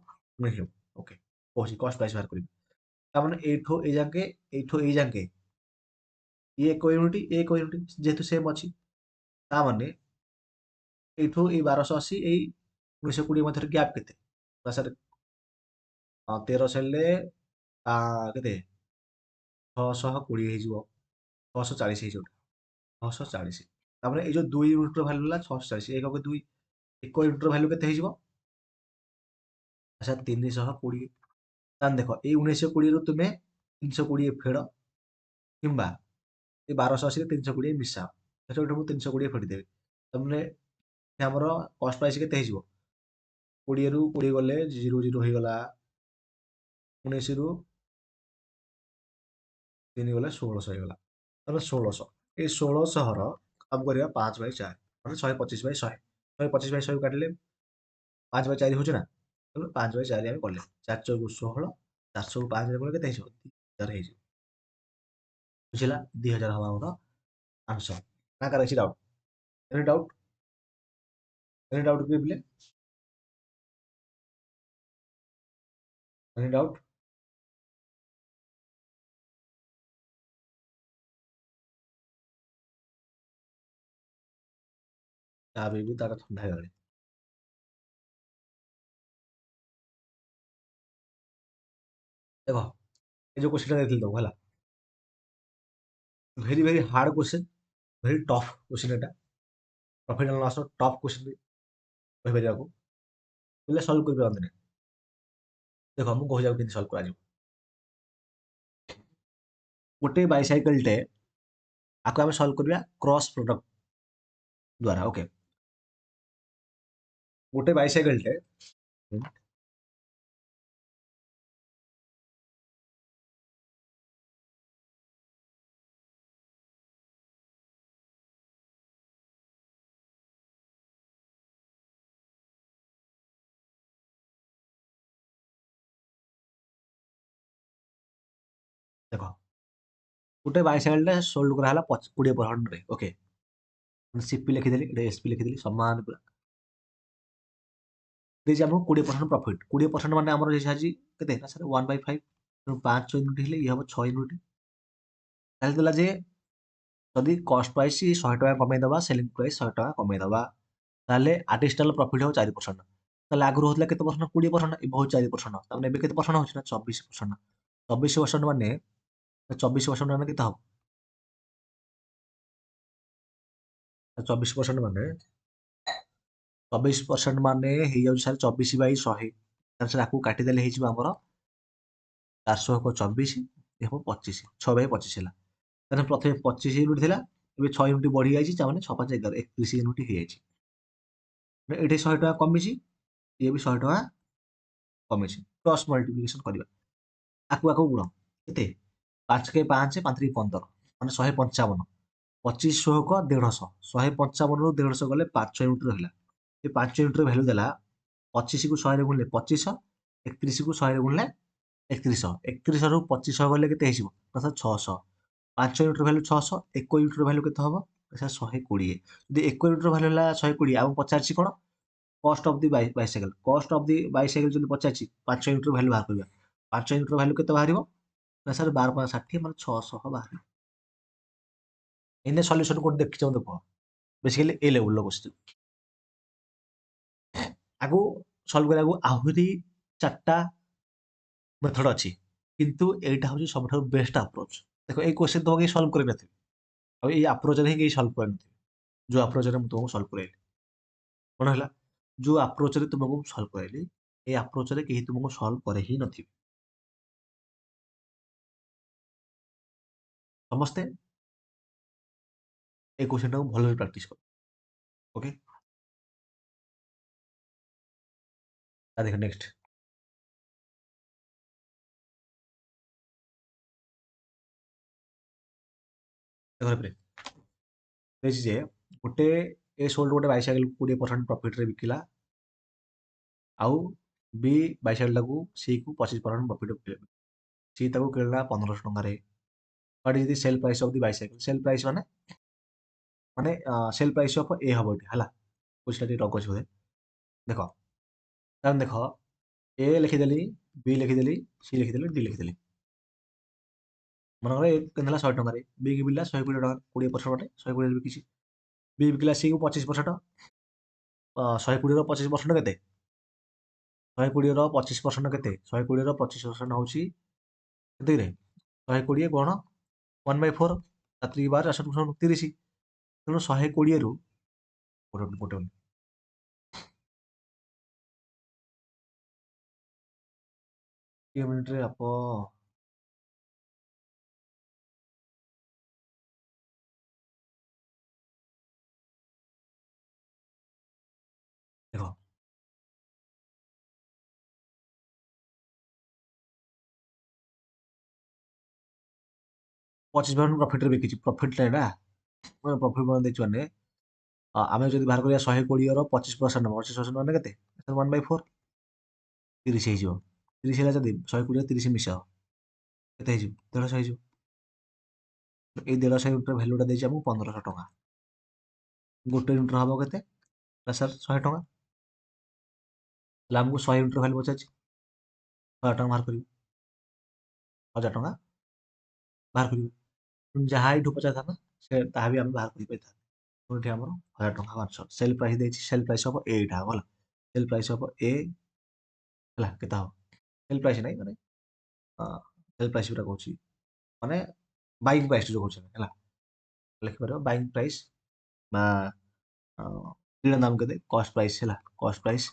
ବୁଝିବ ଓକେ କହୁଛି କଷ୍ଟ ପ୍ରାଇସ୍ ବାହାର କରିବି ତାମାନେ ଏଇଠୁ ଏଇ ଯାକେ ଇଏ ଏକ ୟୁନିଟ୍ ଏ ଏକ ୟୁନିଟ୍ ଯେହେତୁ ସେମ୍ ଅଛି ତା ମାନେ এইଠୁ ଏଇ 1280 ଏଇ 1920 ମଧ୍ୟରେ ଗ୍ୟାପ୍ କେତେ ନା ସାର୍ 13 ସେଲରେ କେତେ 620 ହେଇଯିବ 640 ହେଇଯିବ 640 ତାପରେ ଏଇ ଯୋଉ 2 ୟୁନିଟ୍ର ଭ୍ୟାଲୁ ହେଲା 640 ଏକକ 2 ଏକ ୟୁନିଟ୍ର ଭ୍ୟାଲୁ କେତେ ହେଇଯିବ ଆଚ୍ଛା 320 ତାହେଲେ ଦେଖ ଏଇ 1920 ରୁ ତୁମେ 320 ଫେଡ଼ କିମ୍ବା এই 1280 ରେ 320 ମିଶାଅ ସେଠୁ ମୁଁ 320 ଫେଡ଼ିଦେବି ତାମାନେ ଆମର କଷ୍ଟ ପ୍ରାଇସ୍ କେତେ ହେଇଯିବ 20 ରୁ 20 ଗଲେ 0 0 ହେଇଗଲା 19 ରୁ 3 ଗଲେ 1600 ହେଇଗଲା। ତାହେଲେ 1600 ଏଇ 1600ର କାମ କରିବା 5/4 ମାନେ 125/100 125/100 କାଟିଲେ 5/4 ହଉଛି ନା ତେଣୁ 5/4 ଆମେ କଲେ 4 ଚଉକୁ 16 400କୁ 5 ରେ ଗଲେ କେତେ ହେଇଯିବ 2000 ହେଇଯିବ ବୁଝିଲା 2000 ହବା ଆମର ଆନ୍ସର ନା କାର କିଛି doubt any doubt any doubt କିଏ ପିଲେ ଏନି ଡାଉଟ୍ ତା ବି ତାର ଥଣ୍ଡା ହେଇଗଲାଣି ଦେଖ ଏ ଯୋଉ କୋଶ୍ଚିନ୍ ଦେଇଥିଲି ତମକୁ ହେଲା very very hard question very tough question ଏଟା profit and loss tough question କହିପାରିବାକୁ ପିଲା ସଲ୍ଭ କରିପାରନ୍ତିନି ଦେଖ ମୁଁ କହୁଛି କେମିତି ସଲ୍ଭ କରାଯିବ ଗୋଟେ ବାଇସାଇକେଲଟେ ଆକୁ ଆମେ ସଲ୍ଭ କରିବା କ୍ରସ୍ ପ୍ରଡକ୍ଟ ଦ୍ୱାରା ଓକେ ଗୋଟେ ବାଇସାଇକେଲଟେ ଦେଖ ଗୋଟେ ବାଇସାଇକେଲଟେ ସୋଲ୍ଡ କରାହେଲା 20% ଓକେ ସିପି ଲେଖିଦେଲି ଏଠି ଏସପି ଲେଖିଦେଲି ସମାନ ପୁରା ଦେଇଛି ଆମକୁ 20% ପ୍ରଫିଟ୍ 20% ମାନେ ଆମର ହେଇସାରିଛି କେତେ ନା ସାର୍ 1/5 ତେଣୁ 5 ୟୁନିଟ୍ ହେଲେ ଇଏ ହବ 6 ୟୁନିଟ୍ ତାହେଲେ ଦେଲା ଯେ ଯଦି କଷ୍ଟ ପ୍ରାଇସ୍ 100 ଟଙ୍କା କମେଇଦବା ସେଲିଂ ପ୍ରାଇସ୍ 100 ଟଙ୍କା କମେଇଦବା ତାହେଲେ ଆଡିସନାଲ ପ୍ରଫିଟ୍ ହବ 4% ତାହେଲେ ଆଗରୁ ହଉଥିଲା କେତେ ପରସେଣ୍ଟ 20% ଏବେ ହଉଛି 4% ତାମାନେ ଏବେ କେତେ ପରସେଣ୍ଟ ହଉଛି ନା 24% 24% ମାନେ 24% ମାନେ କେତେ ହବ 24% ମାନେ 24% ମାନେ ହେଇଯାଉଛି ସାର୍ 24/100 ତାହେଲେ ସାର୍ ଆକୁ କାଟିଦେଲେ ହେଇଯିବ ଆମର 400 କୁ 24 ଏ ହବ 25 6/25 ହେଲା ତାହେଲେ ପ୍ରଥମେ 25 ୟୁନିଟ୍ ଥିଲା ଏବେ 6 ୟୁନିଟ୍ ବଢିଯାଇଛି ତାମାନେ 6 5 11 31 ୟୁନିଟ୍ ହେଇଯାଇଛି ଏଠି 100 ଟଙ୍କା କମିଛି ଇଏ ବି 100 ଟଙ୍କା କମିଛି କ୍ରସ୍ ମଲ୍ଟିପ୍ଲିକେସନ କରିବା ଆକୁ ଗୁଣ କେତେ 5 5 5 ମାନେ 155 25 ଶୋହକ 150 155ରୁ 150 ଗଲେ 5 ୟୁନିଟ୍ ରହିଲା ଏ 5 ୟୁନିଟ୍ର ଭ୍ୟାଲୁ ଦେଲା 25 କୁ 100 ରେ ଗୁଣିଲେ 2500 31 କୁ 100 ରେ ଗୁଣିଲେ 3100 3100ରୁ 2500 ଗଲେ କେତେ ହେଇଯିବ ନା ସାର୍ 600 5 ୟୁନିଟ୍ର ଭ୍ୟାଲୁ 600 1 ୟୁନିଟ୍ର ଭ୍ୟାଲୁ କେତେ ହବ ସାର୍ 120 ଯଦି 1 ୟୁନିଟ୍ର ଭ୍ୟାଲୁ ହେଲା 120 ଆଉ ପଚାରିଛି କ'ଣ କଷ୍ଟ ଅଫ୍ ଦି ବାଇସାଇକେଲ କଷ୍ଟ ଅଫ୍ ଦି ବାଇସାଇକେଲ ଯଦି ପଚାରିଛି 5 ୟୁନିଟ୍ର ଭ୍ୟାଲୁ ବାହାର କରିବା 5 ୟୁନିଟ୍ର ଭ୍ୟାଲୁ କେତେ ବାହାରିବ ନା ସାର୍ 12 5 60 ମାନେ 600 ବାହାରିବ ଏଇନେ ସଲ୍ୟୁସନ କୋଉଠି ଦେଖିଛ ମତେ କୁହ ବେସିକାଲି ଏ ଲେଭେଲର କ୍ୱେଶ୍ଚିନ୍ ଆଗକୁ ସଲ୍ଭ କରିବାକୁ ଆହୁରି 4ଟା ମେଥଡ ଅଛି କିନ୍ତୁ ଏଇଟା ହଉଛି ସବୁଠାରୁ ବେଷ୍ଟ ଆପ୍ରୋଚ୍ ଦେଖ ଏଇ କ୍ୱେଶ୍ଚିନ୍ ତମକୁ କେହି ସଲ୍ଭ କରିନଥିବେ ଆଉ ଏଇ ଆପ୍ରୋଚରେ ହିଁ କେହି ସଲ୍ଭ କରିନଥିବେ ଯୋଉ ଆପ୍ରୋଚରେ ମୁଁ ତୁମକୁ ସଲ୍ଭ କରାଇଲି କ'ଣ ହେଲା ଯୋଉ ଆପ୍ରୋଚରେ ତୁମକୁ ସଲ୍ଭ କରାଇଲି ଏଇ ଆପ୍ରୋଚରେ କେହି ତୁମକୁ ସଲ୍ଭ করে ହିଁ ନଥିବେ ସମସ୍ତେ এই କ୍ୱେଶ୍ଚିନ୍ଟାକୁ ଭଲରେ ପ୍ରାକ୍ଟିସ୍ କର ଓକେ ଦେଖ ନେକ୍ସଟ ଦେଖ ଏପଟେ ଦେଇଛି ଯେ ଗୋଟେ ଏ ସୋଲ୍ଡ ଗୋଟେ ବାଇସାଇକେଲ 20% ପ୍ରଫିଟରେ ବିକିଲା ଆଉ ବି ବାଇସାଇକେଲଟାକୁ ସି କୁ 25% ପ୍ରଫିଟ ବିକିଲା ସି ତାକୁ କିଣିଲା 1500 ଟଙ୍କାରେ what is the sell price of the bicycle sell price ମାନେ ସେଲ୍ ପ୍ରାଇସ୍ ଅଫ୍ ଏ ହବ ଏଠି ହେଲା ବୁଝିଲା ଟିକେ ରଗ ଅଛି ବୋଧେ ଦେଖ ତାହେଲେ ଦେଖ ଏ ଲେଖିଦେଲି ବି ଲେଖିଦେଲି ସି ଲେଖିଦେଲି ଡି ଲେଖିଦେଲି ମନେକର ଏ କିଣିଥିଲା 100 ଟଙ୍କାରେ ବି କି ବିକିଲା 120 ଟଙ୍କା 20% ମାନେ 120 ବିକିଛି ବି ବିକିଲା ସି କୁ 25% 120ର 25% କେତେ 120ର 25% କେତେ 120ର 25% ହଉଛି କେତେରେ 120 ଗୁଣ 1/4 7 ବାର 30 ତେଣୁ 120ରୁ ଗୋଟେ ମିନିଟରେ ଆପ ଦେଖ 25% प्रॉफिट रे बिकिछि प्रॉफिट रे ना प्रॉफिट मन देछि माने आमे जदि बाहर करिया 120 रो 25% 25% माने केते 1/4 30 ହେଇଯିବ 30 ହେଲା ଯଦି 120 30 ମିଶାଅ କେତେ ହେଇଯିବ 150 ହେଇଯିବ ଏଇ 150 ୟୁନିଟ୍ ର ଭ୍ୟାଲୁଟା ଦେଇଛି ଆମକୁ 1500 ଟଙ୍କା ଗୋଟେ ୟୁନିଟ୍ ର ହବ କେତେ ନା ସାର୍ 100 ଟଙ୍କା ତାହେଲେ ଆମକୁ 100 ୟୁନିଟ୍ ର ଭ୍ୟାଲୁ ପଚାରିଛି 1000 ଟଙ୍କା ବାହାର କରିବୁ 1000 ଟଙ୍କା ବାହାର କରିବୁ ଯାହା ଏଇଠୁ ପଚାରିଥାନ୍ତା ସେ ତାହା ବି ଆମେ ବାହାର କରିପାରିଥାନ୍ତେ ଏଠି ଆମର 1000 ଟଙ୍କା ମାଛ ସେଲ୍ ପ୍ରାଇସ୍ ଦେଇଛି ସେଲ୍ ପ୍ରାଇସ୍ ହବ ଏଇଟା ହବ ହେଲା ସେଲ୍ ପ୍ରାଇସ୍ ହବ ଏ ହେଲା କେତେ ହବ ସେଲ୍ ପ୍ରାଇସ୍ ନାହିଁ ମାନେ ସେଲ୍ ପ୍ରାଇସ୍ ଗୁରା କହୁଛି ମାନେ ବାଇଂ ପ୍ରାଇସ୍ ଯୋଉ କହୁଛନ୍ତି ହେଲା ଲେଖିପାରିବ ବାଇଂ ପ୍ରାଇସ୍ বা କିଣା ଦାମ କେତେ କଷ୍ଟ ପ୍ରାଇସ୍ ହେଲା କଷ୍ଟ ପ୍ରାଇସ୍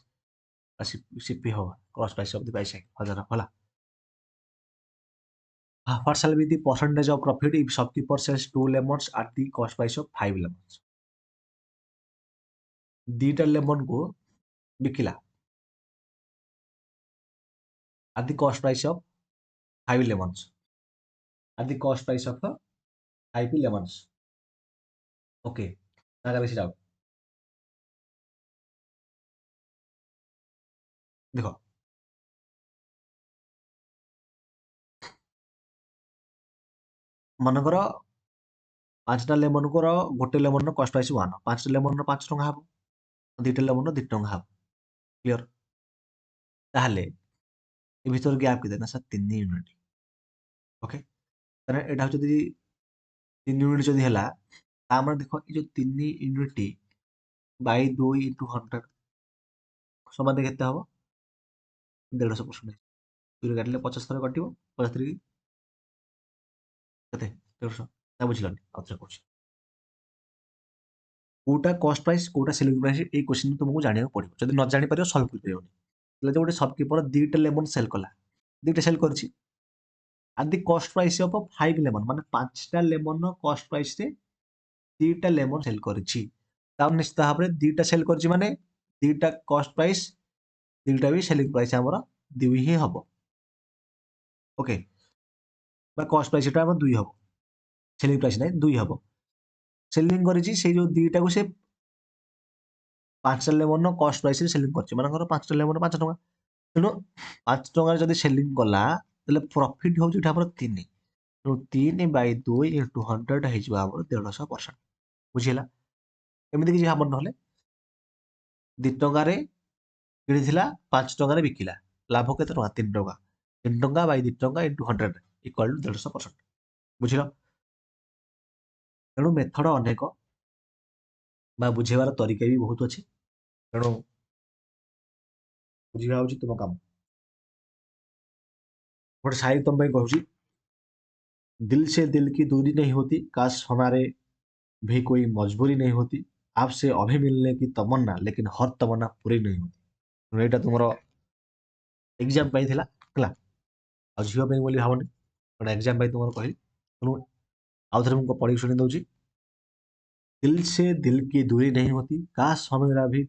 ସିପି ହବ କଷ୍ଟ ପ୍ରାଇସ୍ ଅଫ୍ ଦି ପ୍ରାଇସ୍ 1000 ହେଲା what shall be the percentage of profit if shopkeeper sells 2 lemons at the cost price of 5 lemons ଦିଟା ଲେମନ କୁ ବିକିଲା at the cost price of 5 lemons at the cost price of 5 lemons okay ତାହେଲେ ବେଶୀ ଯାଉ ଦେଖ ମନେକର 5ଟା ଲେମନର ଗୋଟେ ଲେମନର କଷ୍ଟ price 1 5ଟା ଲେମନର 5 ଟଙ୍କା ହବ 2ଟା ଲେମନର 2 ଟଙ୍କା ହବ କ୍ଲିୟର ତାହେଲେ ଏ ଭିତର ଗ୍ୟାପ୍ କେତେ ନା ସାର୍ 3 ୟୁନିଟ୍ ଓକେ ତାହେଲେ ଏଇଟା ହଉଛି ଯଦି 3 ୟୁନିଟ୍ ଯଦି ହେଲା ତାମାନେ ଦେଖ ଏ ଯୋଉ 3 ୟୁନିଟ୍ ବାଇ 2 ଇଣ୍ଟୁ 100 ସମାନ କେତେ ହବ 150% ଦୁଇରେ କାଟିଲେ 75 କଟିବ 75 କେତେ 150 ନା ବୁଝିଲନି ଆଉଥରେ କହୁଛି କୋଉଟା କଷ୍ଟ ପ୍ରାଇସ୍ କୋଉଟା ସେଲିଂ ପ୍ରାଇସ୍ ଏଇ କ୍ୱେଶ୍ଚିନ୍ ତୁମକୁ ଜାଣିବାକୁ ପଡ଼ିବ ଯଦି ନ ଜାଣିପାରିବ ସଲ୍ଭ କରିପାରିବନି ହେଲେ ଯେ ଗୋଟେ ସପକିପର 2ଟା ଲେମନ ସେଲ୍ କଲା 2ଟା ସେଲ୍ କରିଛି ଆଟ୍ ଦି କଷ୍ଟ ପ୍ରାଇସ୍ ଅଫ୍ 5 ଲେମନ ମାନେ 5ଟା ଲେମନର କଷ୍ଟ ପ୍ରାଇସ୍ରେ 2ଟା ଲେମନ ସେଲ୍ କରିଛି ତାମାନେ ନିଶ୍ଚିତ ଭାବରେ 2ଟା ସେଲ୍ କରିଛି ମାନେ 2ଟା କଷ୍ଟ ପ୍ରାଇସ୍ 2ଟା ବି ସେଲିଂ ପ୍ରାଇସ୍ ଆମର 2 ହିଁ ହବ ଓକେ বা কস্ট প্রাইস এটা আমার 2 হব সেলিং প্রাইস নাই 2 হব সেলিং করেছি সেই যে দুইটাକୁ ସେ 5টা লেমনର କଷ୍ଟ ପ୍ରାଇସରେ ସେଲିଂ କରିଛି ମନେକର 5ଟା ଲେମନ 5 ଟଙ୍କା ତେଣୁ 5 ଟଙ୍କାରେ ଯଦି ସେଲିଂ କଲା ତାହେଲେ ପ୍ରଫିଟ୍ ହେଉଛି ଏଠି ଆମର 3 ତେଣୁ 3/2 ଇଣ୍ଟୁ 100 ହେଇଯିବ ଆମର 150% ବୁଝିହେଲା ଏମିତି କିଛି ଭାବନି ନହେଲେ 2 ଟଙ୍କାରେ କିଣିଥିଲା 5 ଟଙ୍କାରେ ବିକିଲା ଲାଭ କେତେ ଟଙ୍କା 3 ଟଙ୍କା 3 ଟଙ୍କା ବାଇ 2 ଟଙ୍କା ଇଣ୍ଟୁ 100 ଇକ୍ୱାଲ୍ ଟୁ 150% ବୁଝିଲ ତେଣୁ ମେଥଡ଼ ଅନେକ ବା ବୁଝେଇବାର ତରିକା ବି ବହୁତ ଅଛି ତେଣୁ ବୁଝିବା ହେଉଛି ତୁମ କାମ ଗୋଟେ शायरी तुम ପାଇଁ କହୁଛି दिल से दिल की दूरी नहीं होती काश हमारे भी कोई मजबूरी नहीं होती आपसे अभी मिलने की तमन्ना लेकिन हर तमन्ना पूरी नहीं होती ତେଣୁ ଏଇଟା ତୁମର ଏକ୍ଜାମ ପାଇଁ ଥିଲା ହେଲା ଆଉ ଝିଅ ପାଇଁ ବୋଲି ଭାବନି କାରଣ ଏକ୍ଜାମ ପାଇଁ ତୁମର କହିଲି ତେଣୁ ଆଉ ଥରେ ମୁଁ ପଢ଼ିକି ଶୁଣି ଦଉଛି दिल से दिल की दूरी नहीं होती काश हमारा भी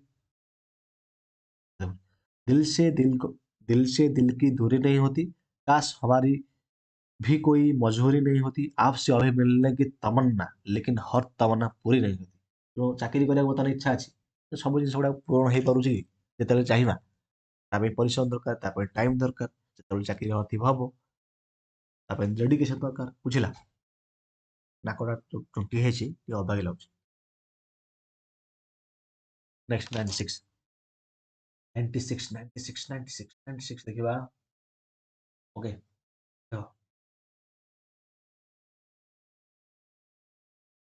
दिल से दिल को दिल से दिल की दूरी नहीं होती काश हमारी भी कोई मजबूरी नहीं होती आपसे अभी मिलने की तमन्ना लेकिन हर तमन्ना पूरी नहीं होती तो ଚାକିରି କରିବାକୁ ବର୍ତ୍ତମାନ ଇଚ୍ଛା ଅଛି ତ ସବୁ ଜିନିଷ ଗୁଡା ପୂରଣ ହେଇପାରୁଛି କି ଯେତେବେଳେ ଚାହିଁବା ତା ପାଇଁ ପରିଶ୍ରମ ଦରକାର ତା ପାଇଁ ଟାଇମ ଦରକାର ଯେତେବେଳେ ଚାକିରି ଥିବ ହବ ତା ପାଇଁ ଡେଡିକେସନ ଦରକାର ବୁଝିଲା ନାକଟା ଟୁଣ୍ଟି ହେଇଛି ଟିକେ ଅବାଗି ଲାଗୁଛି ନେକ୍ସଟ 96 96 96 96 96 ଦେଖିବା ଓକେ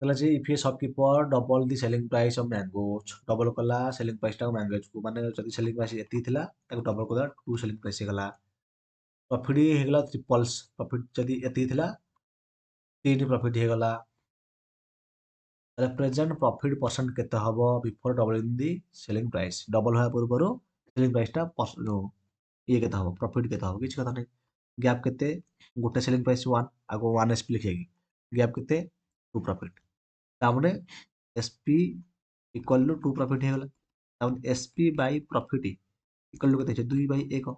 कहला जे if a shopkeeper double the selling price of mangoes double कला सेलिंग प्राइस टा मैंगोज को माने जदी सेलिंग प्राइस एती थिला ताको डबल कला टू सेलिंग प्राइस गला प्रॉफिट हे गला ट्रिपल्स प्रॉफिट जदी एती थिला तीन प्रॉफिट हे गला प्रेजेंट प्रॉफिट परसेंट केते हबो बिफोर डबलिंग दी सेलिंग प्राइस डबल होया पूर्वरु सेलिंग प्राइस टा ये केते हबो प्रॉफिट केते हबो किछ कथा नै गैप केते गोटे सेलिंग प्राइस 1 आगो 1 एसपी लिखेगी गैप केते 2 प्रॉफिट तामने एसपी इक्वल टू 2 प्रॉफिट हे गला तामने SP by profit equal to केते 2/1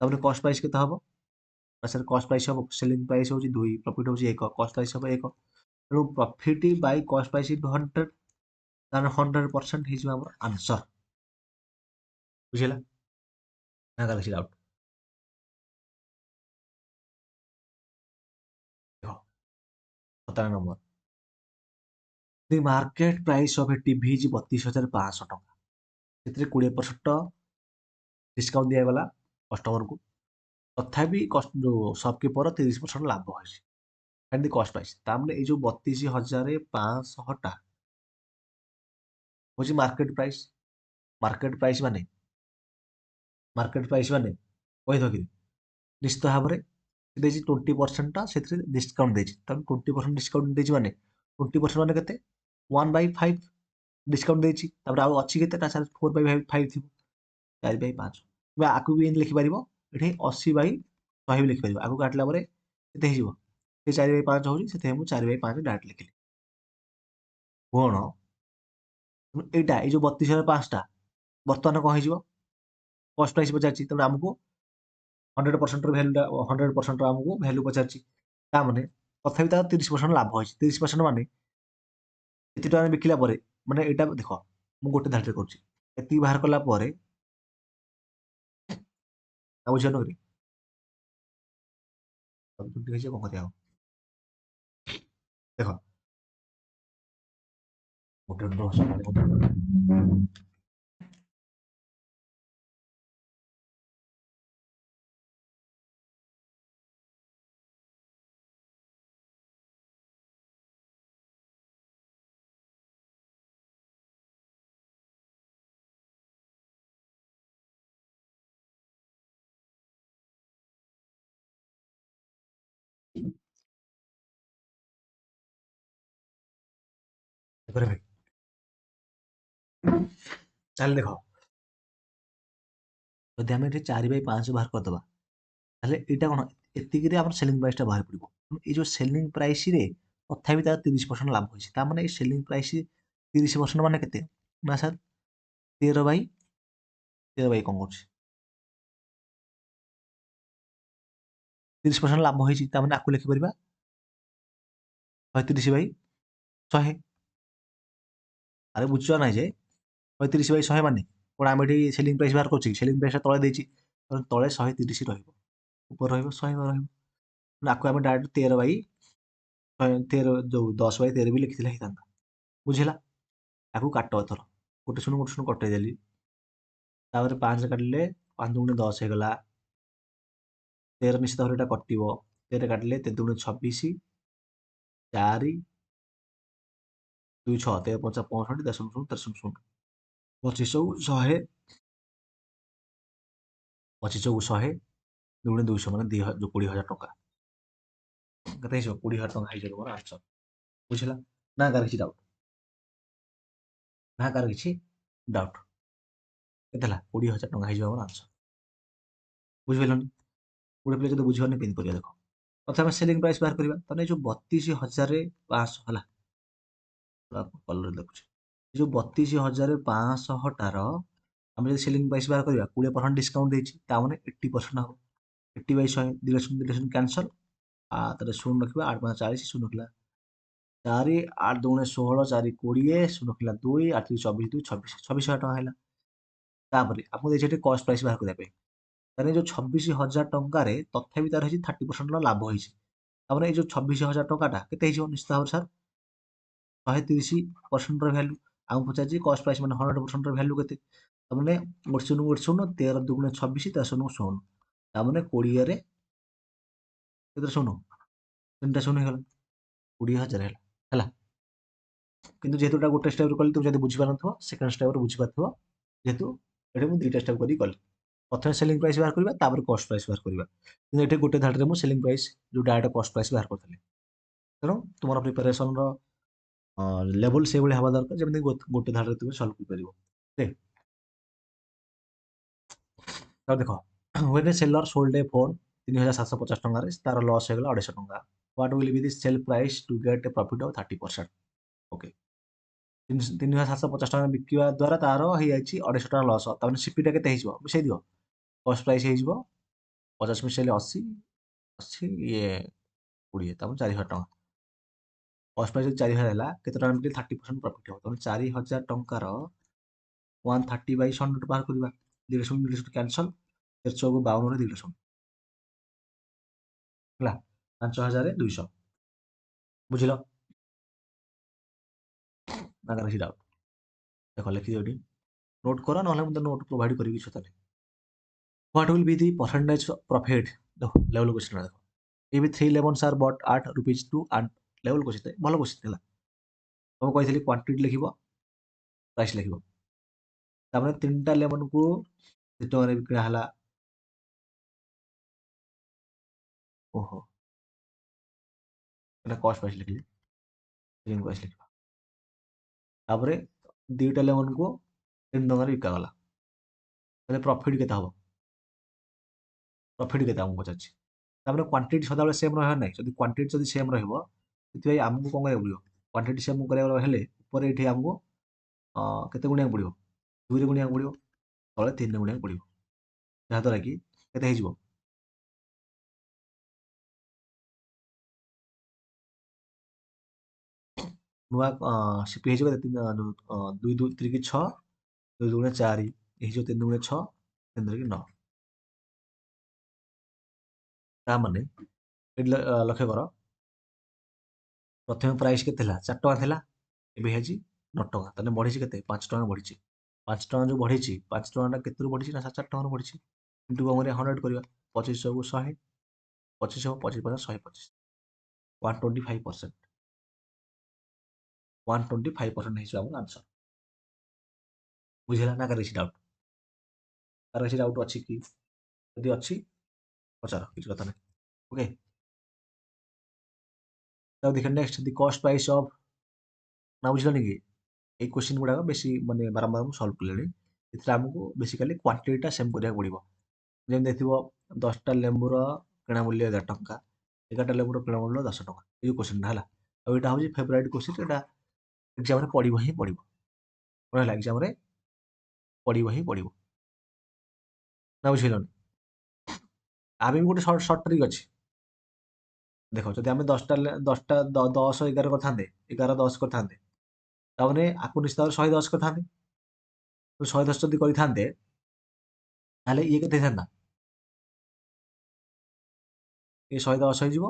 तामने कॉस्ट प्राइस केते हबो सर कस्ट प्राइस हम सेलिंग प्राइस होची 2 प्रॉफिट होची 1 कस्ट प्राइस हम 1 तेणु profit by cost price into 100 तार 100% हिज हमर आंसर बुझिला ना का କିଛି डाउट देखो 17 number the market price of A TV is 32,500 टका ସେଥିରେ 20% डिस्काउंट दियागला कस्टमर को तथापि जो शॉपकीपर 30% लाभ होइଛି एंड द कस्ट प्राइस तामने ए जो 32,500 टा होची मार्केट प्राइस माने कहि दो कि निश्चित भाव में ଦେଇଛି 20%ଟା ସେଥିରେ ଡିସକାଉଣ୍ଟ ଦେଇଛି ତାହେଲେ 20% ଡିସକାଉଣ୍ଟ ଦେଇଛି ମାନେ 20% ମାନେ କେତେ 1/5 ଡିସକାଉଣ୍ଟ ଦେଇଛି ତାପରେ ଆଉ ଅଛି କେତେ ତା ସାଙ୍ଗେ 4/5 ଥିବ 4/5 କିମ୍ବା ଆକୁ ବି ଏମିତି ଲେଖିପାରିବ ଏଠି 80/100 ବି ଲେଖିପାରିବ ଆକୁ କାଟିଲା ପରେ କେତେ ହେଇଯିବ ସେ 4/5 ହଉଛି ସେଥିପାଇଁ ମୁଁ 4/5 ଡାଇରେକ୍ଟ ଲେଖିଲି ଗୁଣ ଏଇଟା ଏଇ ଯୋଉ 32,500ଟା ବର୍ତ୍ତମାନ କଣ ହେଇଯିବ କଷ୍ଟ ପ୍ରାଇସ୍ ପଚାରିଛି ତେଣୁ ଆମକୁ 100% ଭ୍ୟାଲୁଟା 100% ଆମକୁ ଭ୍ୟାଲୁ ପଚାରିଛି ତା ମାନେ ତଥାପି ତାର 30% ଲାଭ ହେଇଛି 30% ମାନେ ଏତେ ଟଙ୍କା ବିକିଲା ପରେ ମାନେ ଏଇଟା ଦେଖ ମୁଁ ଗୋଟେ ଧାଡ଼ିରେ କରୁଛି ଏତିକି ବାହାର କଲା ପରେ ଆଉ ବୁଝିପାରୁନ କି ଛୁଟି ହେଇଛି କଣ କରିବା ଆଉ ଦେଖ ଗୋଟେ ଭାଇ ତାହେଲେ ଦେଖ ଯଦି ଆମେ ଏଠି 4/5 ବାହାର କରିଦେବା ତାହେଲେ ଏଇଟା କ'ଣ ଏତିକିରେ ଆମର ସେଲିଂ ପ୍ରାଇସଟା ବାହାରି ପଡ଼ିବ ଏଇ ଯୋଉ ସେଲିଂ ପ୍ରାଇସରେ ତଥାପି ତାର 30% ଲାଭ ହେଇଛି ତା ମାନେ ଏଇ ସେଲିଂ ପ୍ରାଇସ 30% ମାନେ କେତେ ନା ସାର୍ 13/13 କ'ଣ କରୁଛି 30% ଲାଭ ହେଇଛି ତା ମାନେ ଆକୁ ଲେଖିପାରିବା 35/100 ଆରେ ବୁଝୁଛ ନାହିଁ ଯେ 35/100 ମାନେ କ'ଣ ଆମେ ଏଠି ସେଲିଂ ପ୍ରାଇସ୍ ବାହାର କରୁଛି ସେଲିଂ ପ୍ରାଇସ୍ଟା ତଳେ ଦେଇଛି ତଳେ 130 ରହିବ ଉପରେ ରହିବ 100 ରହିବ ଆକୁ ଆମେ ଡାଇରେକ୍ଟ 13 ଯୋଉ 10/13 ବି ଲେଖିଥିଲେ ହେଇଥାନ୍ତା ବୁଝିଲା ଆକୁ କାଟ ଏଥର ଗୋଟେ ଶୂନ କଟେଇ ଦେଲି ତାପରେ 5 କାଟିଲେ 5 ଦୁଗୁଣେ 10 ହେଇଗଲା 13 ନିଶ୍ଚିତ ଭାବରେ ଏଇଟା କଟିବ 13 କାଟିଲେ 3 ଦୁଗୁଣେ 26 4 2 6 13 5 65 10 ଶୂନ 13 25 100 25 100 ଦୁଗୁଣେ 200 ମାନେ 20,000 ଟଙ୍କା କେତେ ହେଇଯିବ 20,000 ଟଙ୍କା ହେଇଯିବ ମୋର ଆନ୍ସର ବୁଝିଲା ନା କାହାର କିଛି ଡାଉଟ୍ ନା କାହାର କିଛି ଡାଉଟ୍ କେତେ ହେଲା 20,000 ଟଙ୍କା ହେଇଯିବ ଆମର ଆନ୍ସର ବୁଝିପାରିଲନି ଗୋଟେ ପିଲା ଯଦି ବୁଝିପାରୁନି କେମିତି କରିବା ଦେଖ ପ୍ରଥମେ ଆମେ ସେଲିଂ ପ୍ରାଇସ୍ ବାହାର କରିବା ତାହେଲେ ଏ ଯୋଉ 32,500 ହେଲା କଲର ଦେଖୁଛି ଏ ଯୋଉ 32,500 ଟାର ଆମେ ଯଦି ସେଲିଂ ପ୍ରାଇସ୍ ବାହାର କରିବା 20% ଡିସକାଉଣ୍ଟ ଦେଇଛି ତା ମାନେ 80% ହବ 80/100 2 କ୍ୟାନସଲ ତାପରେ ଶୂନ ରଖିବା 8 5 40 ଶୂନ ରଖିଲା 4 8 2 16 4 20 ଶୂନ ରଖିଲା 2 8 24 2 26,000 ଟଙ୍କା ହେଲା ତାପରେ ଆପଣଙ୍କୁ ଦେଇଛି ଏଠି କଷ୍ଟ ପ୍ରାଇସ୍ ବାହାର କରିବା ପାଇଁ ତାହେଲେ ଯୋଉ 26,000 ଟଙ୍କାରେ ତଥାପି ତାର ହେଇଛି 30% ଲାଭ ହେଇଛି ତାପରେ ଏଇ ଯୋଉ 26,000 ଟଙ୍କାଟା କେତେ ହେଇଯିବ ନିଶ୍ଚିତ ଭାବରେ ସାର୍ 130% ଭ୍ୟାଲୁ ଆମକୁ ପଚାରିଛି କଷ୍ଟ ପ୍ରାଇସ୍ ମାନେ 100% ଭ୍ୟାଲୁ କେତେ ତାମାନେ ଗୋଟେ ଶୂନ 13 ଦୁଗୁଣେ 26 ତା ଶୂନ ଶୂନ ତାମାନେ 20ରେ କେତେ ଶୂନ 3ଟା ଶୂନ ହେଇଗଲା 20,000 ହେଲା ହେଲା କିନ୍ତୁ ଯେହେତୁ ଏଟା ଗୋଟେ ଷ୍ଟେପ୍ରେ କଲି ତୁମେ ଯଦି ବୁଝିପାରୁନଥିବ ସେକେଣ୍ଡ ଷ୍ଟେପ୍ରେ ବୁଝିପାରୁଥିବ ଯେହେତୁ ଏଠି ମୁଁ 2ଟା ଷ୍ଟେପ୍ କରିକି କଲି ପ୍ରଥମେ ସେଲିଂ ପ୍ରାଇସ୍ ବାହାର କରିବା ତାପରେ କଷ୍ଟ ପ୍ରାଇସ୍ ବାହାର କରିବା କିନ୍ତୁ ଏଠି ଗୋଟେ ଧାଡ଼ିରେ ମୁଁ ସେଲିଂ ପ୍ରାଇସ୍ ଯୋଉ ଡାଇରେକ୍ଟ କଷ୍ଟ ପ୍ରାଇସ୍ ବାହାର କରିଥିଲି ତେଣୁ ତୁମର ପ୍ରିପାରେସନର ଲେଭେଲ ସେଇଭଳି ହେବା ଦରକାର ଯେମିତି ଗୋଟେ ଧାଡ଼ିରେ ତୁମେ ସଲ୍ଭ କରିପାରିବ ଠିକ୍ ତ ଦେଖ when a seller sold a phone 3,750 ଟଙ୍କାରେ ତାର ଲସ୍ ହେଇଗଲା 250 ଟଙ୍କା what will be the sell price to get a profit of 30% okay 3,750 ଟଙ୍କା ବିକିବା ଦ୍ୱାରା ତାର ହେଇଯାଇଛି 250 ଟଙ୍କା ଲସ୍ ତାମାନେ ସିପିଟା କେତେ ହେଇଯିବ ମିଶେଇ ଦିଅ କଷ୍ଟ ପ୍ରାଇସ୍ ହେଇଯିବ 50 ମିଶେଇଲେ 80 ଅଛି ଇଏ 20 ତାପରେ 4000 ଟଙ୍କା କଷ୍ଟ ପ୍ରାଇସ୍ 4000 ହେଲା କେତେ ଟଙ୍କା ଏମିତି 30% ପ୍ରଫିଟ୍ ହେବ ତାହେଲେ 4000 ଟଙ୍କାର 130/100 ବାହାର କରିବା 150 କ୍ୟାନସଲ୍ 1352 200 ହେଲା 5200 ବୁଝିଲ ନା କିଛି ଡାଉଟ୍ ଦେଖ ଲେଖିଦିଅ ଏଠି ନୋଟ୍ କର ନହେଲେ ମୁଁ ତ ନୋଟ୍ ପ୍ରୋଭାଇଡ୍ କରିବି କିଛି କଥା ନାହିଁ What will be the percentage profit? देखो level question देखो if 3 lemons are bought at rupees 2 and level question ଭଲ question ଥିଲା ମୁଁ କହିଥିଲି quantity ଲେଖିବ price ଲେଖିବ ତାପରେ 3ଟା ଲେମନକୁ କେତେ ଟଙ୍କାରେ ବିକ୍ରା ହେଲା ଓହୋ ଏଟା କଷ୍ଟ ପ୍ରାଇସ୍ ଲେଖିଲି ସେଲିଂ ପ୍ରାଇସ୍ ଲେଖିବା ତାପରେ 2ଟା ଲେମନକୁ 3 ଟଙ୍କାରେ ବିକାଗଲା ତାହେଲେ ପ୍ରଫିଟ୍ କେତେ ହବ ପ୍ରଫିଟ୍ କେତେ ଆମକୁ ପଚାରୁଛି ତାପରେ କ୍ୱାଣ୍ଟିଟି ସଦାବେଳେ ସେମ୍ ରହିବ ନାହିଁ ଯଦି କ୍ୱାଣ୍ଟିଟି ଯଦି ସେମ୍ ରହିବ ସେଥିପାଇଁ ଆମକୁ କ'ଣ କରିବାକୁ ପଡ଼ିବ କ୍ୱାଣ୍ଟିଟି ସେମ୍ କରିବାକୁ ହେଲେ ଉପରେ ଏଠି ଆମକୁ କେତେ ଗୁଣିବାକୁ ପଡ଼ିବ 2ରେ ଗୁଣିବାକୁ ପଡ଼ିବ ତଳେ 3ରେ ଗୁଣିବାକୁ ପଡ଼ିବ ଯାହାଦ୍ୱାରା କି କେତେ ହେଇଯିବ ନୂଆ ସିପି ହେଇଯିବ 2 2 3 6 2 2 4 ହେଇଯିବ 3 2 6 3 3 9 ତା ମାନେ ଏଠି ଲକ୍ଷ୍ୟ କର ପ୍ରଥମେ ପ୍ରାଇସ୍ କେତେ ଥିଲା 4 ଟଙ୍କା ଥିଲା ଏବେ ହେଇଛି 9 ଟଙ୍କା ତାହେଲେ ବଢ଼ିଛି କେତେ 5 ଟଙ୍କା ବଢ଼ିଛି 5 ଟଙ୍କା ଯେଉଁ ବଢ଼ିଛି 5 ଟଙ୍କାଟା କେତେରୁ ବଢ଼ିଛି ନା 4 ଟଙ୍କାରୁ ବଢ଼ିଛି ଇଣ୍ଟୁ କ'ଣ କରିବା 100 କରିବା 2500କୁ 100 25 ହେବ 25 ପଚାଶ 125 125% 125% ହେଇଯିବ ଆମର ଆନ୍ସର ବୁଝିଲା ନା କାହାର କିଛି ଡାଉଟ୍ କାହାର କିଛି ଡାଉଟ୍ ଅଛି କି ଯଦି ଅଛି ପଚାର କିଛି କଥା ନାହିଁ ଓକେ ତାକୁ ଦେଖିବା ନେକ୍ସଟ ଦି କଷ୍ଟ ପ୍ରାଇସ୍ ଅଫ୍ ନା ବୁଝିଲନି କି এই କୋଶ୍ଚିନ୍ ଗୁଡ଼ାକ ବେଶୀ ମାନେ ବାରମ୍ବାର ମୁଁ ସଲ୍ଭ କଲିଣି ଏଥିରେ ଆମକୁ ବେସିକାଲି କ୍ୱାଣ୍ଟିଟିଟା ସେମ୍ କରିବାକୁ ପଡ଼ିବ ଯେମିତି ଦେଖିବ 10ଟା ଲେମ୍ବୁର କିଣା ମୂଲ୍ୟ 11 ଟଙ୍କା 11ଟା ଲେମ୍ବୁର କିଣା ମୂଲ୍ୟ 10 ଟଙ୍କା ଏଇ କୋଶ୍ଚିନ୍ଟା ହେଲା ଆଉ ଏଇଟା ହେଉଛି ଫେଭରାଇଟ୍ କୋଶ୍ଚିନ୍ ଏଇଟା ଏକ୍ଜାମ୍ରେ ପଡ଼ିବ ହିଁ ପଡ଼ିବ କ'ଣ ହେଲା ଏକ୍ଜାମ୍ରେ ପଡ଼ିବ ହିଁ ପଡ଼ିବ ନା ବୁଝିଲନି ଆମେ ବି ଗୋଟେ ସର୍ଟ ଟ୍ରିକ୍ ଅଛି ଦେଖ ଯଦି ଆମେ 10ଟା 10 11 କରିଥାନ୍ତେ 11 10 କରିଥାନ୍ତେ ତାମାନେ ଆକୁ ନିଶ୍ଚିତ ଭାବରେ 110 କରିଥାନ୍ତେ 110 ଯଦି କରିଥାନ୍ତେ ତାହେଲେ ଇଏ କେତେ ହେଇଥାନ୍ତା ଇଏ 110 ହେଇଯିବ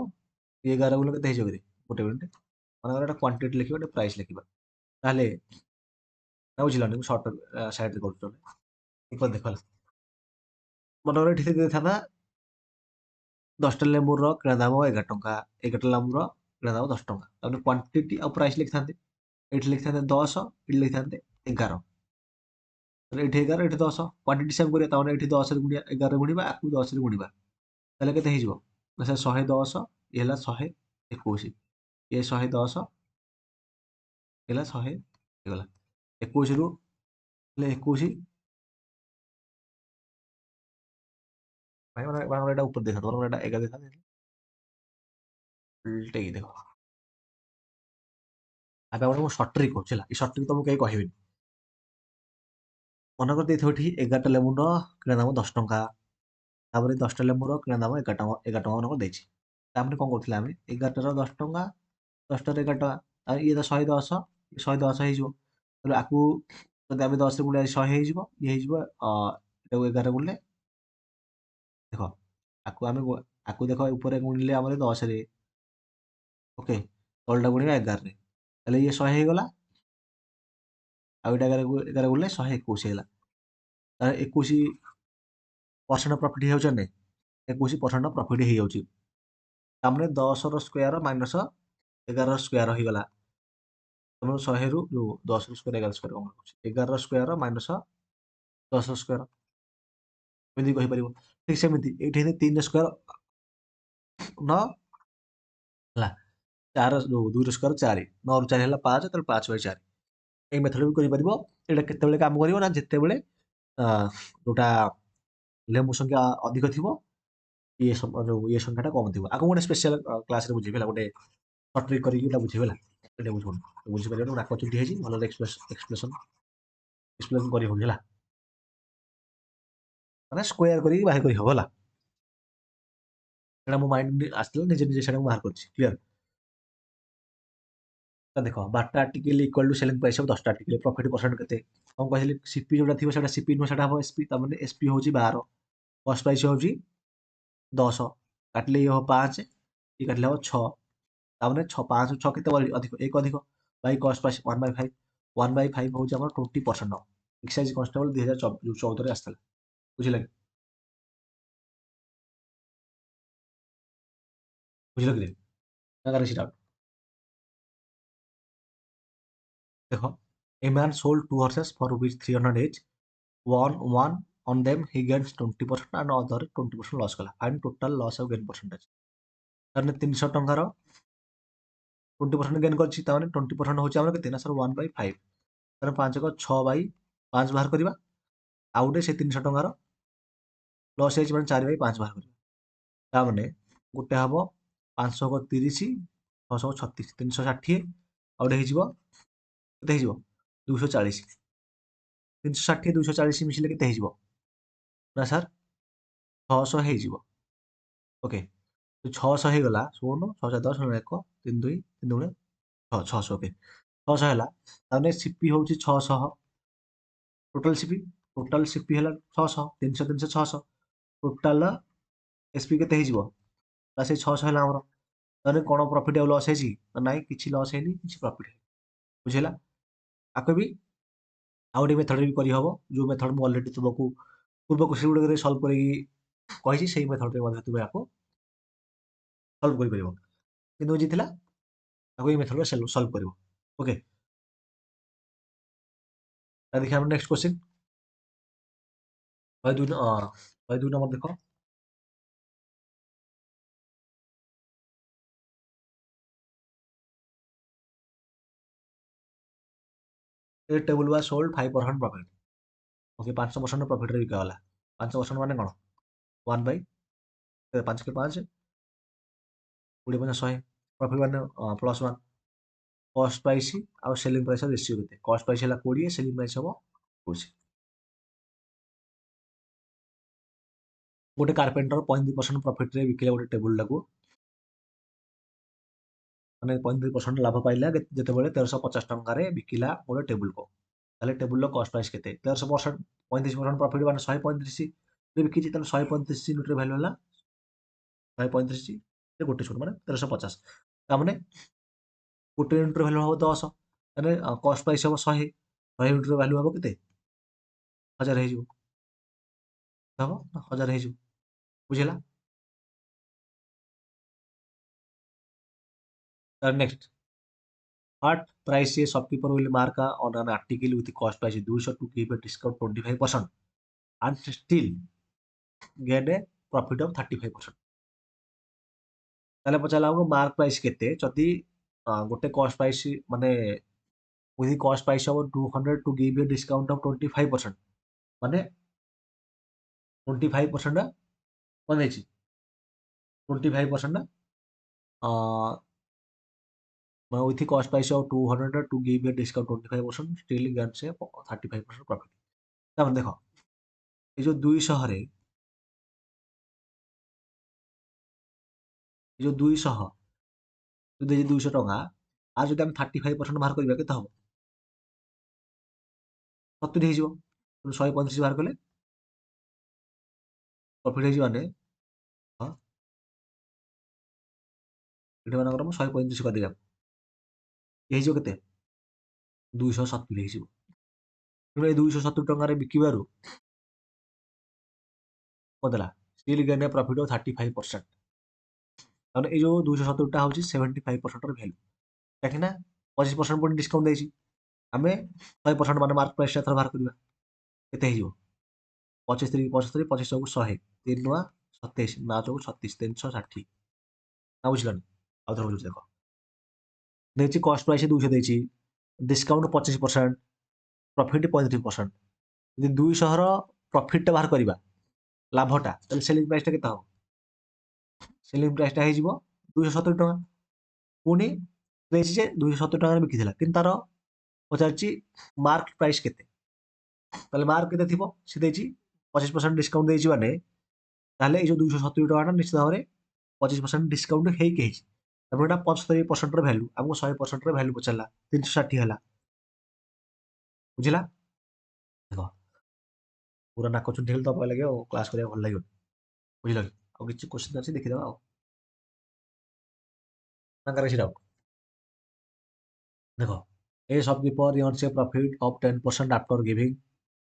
ଇଏ 11 ଗୁଣ କେତେ ହେଇଯିବ କେତେ ଗୋଟେ ମିନିଟ୍ ମନେକର ଗୋଟେ କ୍ୱାଣ୍ଟିଟି ଲେଖିବା ଗୋଟେ ପ୍ରାଇସ୍ ଲେଖିବା ତାହେଲେ ନା ବୁଝିଲନି ମୁଁ ସର୍ଟ ସାଇଡ଼ରେ କରୁଛି ଦେଖ ଦେଖ ହେଲା ମନେକର ଏଠି ଦେଇଥାନ୍ତା 10ଟା ଲେମ୍ବୁର କିଣା ଦାମ 11 ଟଙ୍କା 11ଟା ଲେମ୍ବୁର କିଣା ଦାମ 10 ଟଙ୍କା ତାପରେ କ୍ୱାଣ୍ଟିଟି ଆଉ ପ୍ରାଇସ୍ ଲେଖିଥାନ୍ତେ ଏଇଠି ଲେଖିଥାନ୍ତେ 10 ଏଠି ଲେଖିଥାନ୍ତେ 11 ତାହେଲେ ଏଠି 11 ଏଠି 10 କ୍ୱାଣ୍ଟିଟି ସେମ୍ କରିବା ତାମାନେ ଏଠି 10ରେ ଗୁଣିବା 11ରେ ଗୁଣିବା ଆକୁ 10ରେ ଗୁଣିବା ତାହେଲେ କେତେ ହେଇଯିବ ନା ସେ 110 ଇଏ ହେଲା 121 ଇଏ 110 ହେଲା 100 ହେଇଗଲା 21ରୁ ହେଲେ 21 ମାନେ ଏଇଟା ଉପରେ ଦେଇଥାନ୍ତେ ବରଂ ଏଇଟା 11 ଦେଇଥାନ୍ତେ ଉଲ୍ଟେଇକି ଦେଖ ଏବେ ଆପଣ ମୁଁ ସର୍ଟ ଟ୍ରିକ୍ କହୁଛି ହେଲା ଏ ସର୍ଟ ଟ୍ରିକ୍ ତମକୁ କେହି କହିବେନି ମନେକର ଦେଇଥିବ ଏଠି 11ଟା ଲେମ୍ବୁର କିଣା ଦାମ 10 ଟଙ୍କା ତାପରେ 10ଟା ଲେମ୍ବୁର କିଣା ଦାମ 11 ଟଙ୍କା ମନେକର ଦେଇଛି ତାପରେ କ'ଣ କରୁଥିଲେ ଆମେ 11ଟାର 10 ଟଙ୍କା 10ଟାର 11 ଟଙ୍କା ଆଉ ଇଏ ତ 110 110 ହେଇଯିବ ତାହେଲେ ଆକୁ ଯଦି ଆମେ 10ରେ ଗୁଣିବା 100 ହେଇଯିବ ଇଏ ହେଇଯିବ ଏଟାକୁ 11 ଗୁଣିଲେ ଦେଖ ଆକୁ ଆମେ ଆକୁ ଦେଖ ଉପରେ ଗୁଣିଲେ ଆମର 10ରେ ଓକେ ତଳଟା ଗୁଣିବା 11ରେ ତାହେଲେ ଇଏ 100 ହେଇଗଲା ଆଉ ଏଇଟା 11 ଗୁଣିଲେ 121 ହେଇଗଲା ତାହେଲେ 21% ପ୍ରଫିଟ୍ ହେଇଯାଉଛି ନା ନାଇଁ 21% ପ୍ରଫିଟ୍ ହେଇଯାଉଛି ତାମାନେ 10ର ସ୍କୋୟାର ମାଇନସ୍ 11ର ସ୍କୋୟାର ହେଇଗଲା ତମର 100ରୁ ଯୋଉ 10ର ସ୍କୋୟାର 11 ସ୍କୋୟାର କ'ଣ କରୁଛି 11ର ସ୍କୋୟାର ମାଇନସ୍ 10ର ସ୍କୋୟାର ଏମିତି କହିପାରିବ ଠିକ୍ ସେମିତି ଏଇଠି 3ର ସ୍କୋୟାର 9 ହେଲା 4 ଯୋଉ 2ର ସ୍କୋୟାର 4 9ରୁ 4 ହେଲା 5 ତାହେଲେ 5/4 ଏଇ ମେଥଡ଼ ବି କରିପାରିବ ଏଇଟା କେତେବେଳେ କାମ କରିବ ନା ଯେତେବେଳେ ଯୋଉଟା ଲେମ୍ବୁ ସଂଖ୍ୟା ଅଧିକ ଥିବ ଯୋଉ ଇଏ ସଂଖ୍ୟାଟା କମ୍ ଥିବ ଆକୁ ଗୋଟେ ସ୍ପେଶାଲ କ୍ଲାସରେ ବୁଝେଇବି ହେଲା ଗୋଟେ ସର୍ଟ ଟ୍ରିକ୍ କରିକି ଏଇଟା ବୁଝେଇବି ହେଲା ଏଇଟା ବୁଝିପାରିବନି ନାକ ଚୁଟି ହେଇଛି ଭଲରେ ଏକ୍ସପ୍ଲେସନ୍ କରି ହଉନି ହେଲା ମାନେ ସ୍କୋୟାର କରିକି ବାହାର କରି ହବ ହେଲା ସେଇଟା ମୋ ମାଇଣ୍ଡ ଆସିଥିଲା ନିଜେ ନିଜେ ସେଇଟାକୁ ବାହାର କରିଛି କ୍ଲିୟର। ତ ଦେଖ 12ଟା article equal to selling price of 10ଟା ଆର୍ଟିକଲ ପ୍ରଫିଟ୍ ପରସେଣ୍ଟ କେତେ କ'ଣ କହିଲି ସିପି ଯୋଉଟା ଥିବ ସେଇଟା ସିପି ନୁହଁ ସେଇଟା ହବ ଏସପି ତାମାନେ ଏସପି ହେଉଛି 12 କଷ୍ଟ ପ୍ରାଇସ୍ ହେଉଛି 10 କାଟିଲେ ଇଏ ହବ 5 ଇଏ କାଟିଲେ ହବ 6 ତାମାନେ 5 6 କେତେ ଅଧିକ 1 ଅଧିକ ବାଇ କଷ୍ଟ ପ୍ରାଇସ୍ 1/5 1/5 ହେଉଛି ଆମର 20% ଏକ୍ସାଇଜ କନଷ୍ଟେବଳ 2014 ଆସିଥିଲା ବୁଝିଲ କି ବୁଝିଲ କି ସେଟା देखो a man sold 2 horses for rupees 300 each won one on them he gains 20% and other 20% loss कला find total loss of gain percentage ତାମାନେ 300 ଟଙ୍କାର 20% ଗେନ୍ କରିଛି ତାମାନେ 20% ହେଉଛି ଆମର କେତେ ନା ସର 1/5 ତାର 5 ଏକ 6/5 ବାହାର କରିବା ଆଉ ଗୋଟେ ସେ 300 ଟଙ୍କାର ଲସ୍ ହେଇଛି ମାନେ 4/5 ବାହାର କରିବା ତାମାନେ ଗୋଟେ ହବ 530 636 360 ଆଉ ଗୋଟେ ହେଇଯିବ କେତେ ହେଇଯିବ 240 360 240 ମିଶିଲେ କେତେ ହେଇଯିବ ନା ସାର୍ 600 ହେଇଯିବ ଓକେ 600 ହେଇଗଲା ଶୁଣୁ 6 10 1 3 2 3 2 600 ଓକେ 600 ହେଲା ତାହେଲେ ସିପି ହେଉଛି 600 ଟୋଟାଲ ସିପି ହେଲା 600 300 300 600 ଟୋଟାଲ ଏସପି କେତେ ହେଇଯିବ ନା ସେଇ 600 ହେଲା ଆମର ତାହେଲେ କ'ଣ ପ୍ରଫିଟ୍ ଆଉ ଲସ୍ ହେଇଛି ନା ନାଇଁ କିଛି ଲସ୍ ହେଇନି କିଛି ପ୍ରଫିଟ୍ ହେଇନି ବୁଝିହେଲା ଆକୁ ବି ଆଉ ଗୋଟେ ମେଥଡରେ ବି କରିହବ ଯୋଉ ମେଥଡ ମୁଁ ଅଲରେଡି ତୁମକୁ ପୂର୍ବ କୋଶ୍ଚିନ୍ ଗୁଡ଼ିକରେ ସଲ୍ଭ କରିକି କହିଛି ସେଇ ମେଥଡରେ ମଧ୍ୟ ତୁମେ ଆକୁ ସଲ୍ଭ କରିପାରିବ କିନ୍ତୁ ଯିଏ ଥିଲା ତାକୁ ଏଇ ମେଥଡରେ ସଲ୍ଭ କରିବ ଓକେ ଦେଖିବା ଆମର ନେକ୍ସଟ କୋଶ୍ଚିନ୍ 102 ନମ୍ବର ଦେଖ ଏ ଟେବୁଲ ବା সোল্ড 5% ପ୍ରଫିଟ୍ ଓକେ 5% ପ୍ରଫିଟରେ ବିକାଗଲା 5% ମାନେ କ'ଣ 1/5 5 के 5 20 5 100 प्रॉफिट ମାନେ +1 कॉस्ट प्राइस ଆଉ ସେଲିଂ ପ୍ରାଇସ୍ ରେସିଓ କେତେ କଷ୍ଟ ପ୍ରାଇସ୍ ହେଲା 20 ସେଲିଂ ପ୍ରାଇସ୍ ହବ 20 ଗୋଟେ କାର୍ପେଣ୍ଟର 35% ପ୍ରଫିଟରେ ବିକିଲା ଗୋଟେ ଟେବୁଲଟାକୁ ମାନେ 35% ଲାଭ ପାଇଲା ଯେତେବେଳେ 1350 ଟଙ୍କାରେ ବିକିଲା ଗୋଟେ ଟେବୁଲକୁ ତାହେଲେ ଟେବୁଲର କଷ୍ଟ ପ୍ରାଇସ୍ କେତେ 13% 35% ପ୍ରଫିଟ୍ ମାନେ 135 ବିକିଛି ତାହେଲେ 135 ୟୁନିଟର ଭ୍ୟାଲୁ ହେଲା 135 ଗୋଟେ ଛୋଟ ମାନେ 1350 ତାମାନେ ଗୋଟେ ୟୁନିଟର ଭ୍ୟାଲୁ ହବ 10 ତାହେଲେ କଷ୍ଟ ପ୍ରାଇସ୍ ହବ 100 ୟୁନିଟର ଭ୍ୟାଲୁ ହବ କେତେ 1000 ହେଇଯିବ ହବ 1000 ହେଇଯିବ ବୁଝିଲା next What price a shopkeeper will mark on an article with the cost price 200 to give a discount 25% and still get a profit of 35%? ତାହେଲେ ପଚାରିଲା ଆମକୁ ମାର୍କ ପ୍ରାଇସ୍ କେତେ ଯଦି ଗୋଟେ କଷ୍ଟ ପ୍ରାଇସ୍ ମାନେ with the cost price of 200 to give a discount of 25% ମାନେ 25% କ'ଣ ଦେଇଛି 25% with the cost price of 200 to give a discount 25% still gets a 35% profit ତାମାନେ ଦେଖ ଏ ଯୋଉ 200ରେ ଏ ଯୋଉ 200 ଯଦି 200 ଟଙ୍କା আর ଯଦି ଆମେ 35% ବାହାର କରିବା କେତେ ହବ 70 ହେଇଯିବ 135 ବାହାର କଲେ ପ୍ରଫିଟ୍ ହେଇଯିବ ମାନେ ହଁ ଏଠି ମାନଙ୍କର ମୁଁ 135 କରିଦେବି ହେଇଯିବ କେତେ 270 ହେଇଯିବ ତେଣୁ ଏ 270 ଟଙ୍କାରେ ବିକିବାରୁ କ'ଣ ଦେଲା still gain a profit of 35% ତାହେଲେ ଏଇ ଯୋଉ 270ଟା ହେଉଛି 75%ର ଭ୍ୟାଲୁ କାହିଁକି ନା 25% ପୁଣି ଡିସକାଉଣ୍ଟ ଦେଇଛି ଆମେ 100% ମାନେ ମାର୍କ ପ୍ରାଇସ୍ ଏଥର ବାହାର କରିବା କେତେ ହେଇଯିବ 25 3 75 25 ଚଉକୁ 100 3 ନୂଆ 27 9 ଚଉକୁ 36 360 ନା ବୁଝିଲନି ଆଉ ଥରେ ବୁଝୁଛି ଦେଖ ଦେଇଛି କଷ୍ଟ ପ୍ରାଇସ୍ 200 ଦେଇଛି ଡିସକାଉଣ୍ଟ 25% ପ୍ରଫିଟ୍ 35% ଯଦି 200ର ପ୍ରଫିଟ୍ଟା ବାହାର କରିବା ଲାଭଟା ତାହେଲେ ସେଲିଂ ପ୍ରାଇସ୍ଟା କେତେ ହବ ସେଲିଂ ପ୍ରାଇସ୍ଟା ହେଇଯିବ 270 ଟଙ୍କା ପୁଣି ଦେଇଛି ଯେ 270 ଟଙ୍କାରେ ବିକିଥିଲା କିନ୍ତୁ ତାର ପଚାରିଛି ମାର୍କ ପ୍ରାଇସ୍ କେତେ ତାହେଲେ ମାର୍କ କେତେ ଥିବ ସେ ଦେଇଛି 25% ଡିସକାଉଣ୍ଟ ଦେଇଛି ମାନେ ତାହେଲେ ଏଇ ଯୋଉ 270 ଟଙ୍କାଟା ନିଶ୍ଚିତ ଭାବରେ 25% डिस्काउंट ହେଇକି ହେଇଛି। ତାପରେ ଏଇଟା 75% ର ଭ୍ୟାଲୁ, ଆମକୁ 100% ର ଭ୍ୟାଲୁ ପଚାରିଲା, 360 ହେଲା। ବୁଝିଲା? ଦେଖ ପୁରା ନାକ ଚୁଣ୍ଟି ହେଲେ ତ ଅବାଗିଆ ଲାଗିବ ଆଉ, କ୍ଲାସ୍ କରିବାକୁ ଭଲ ଲାଗିବନି। ବୁଝିଲ କି? ଆଉ କିଛି କୋଶ୍ଚିନ୍ ଅଛି ଦେଖିଦେବା ଆଉ। ତାଙ୍କର କିଛି ଡାଉଟ୍? ଦେଖ, a shopkeeper earns a profit of 10% after giving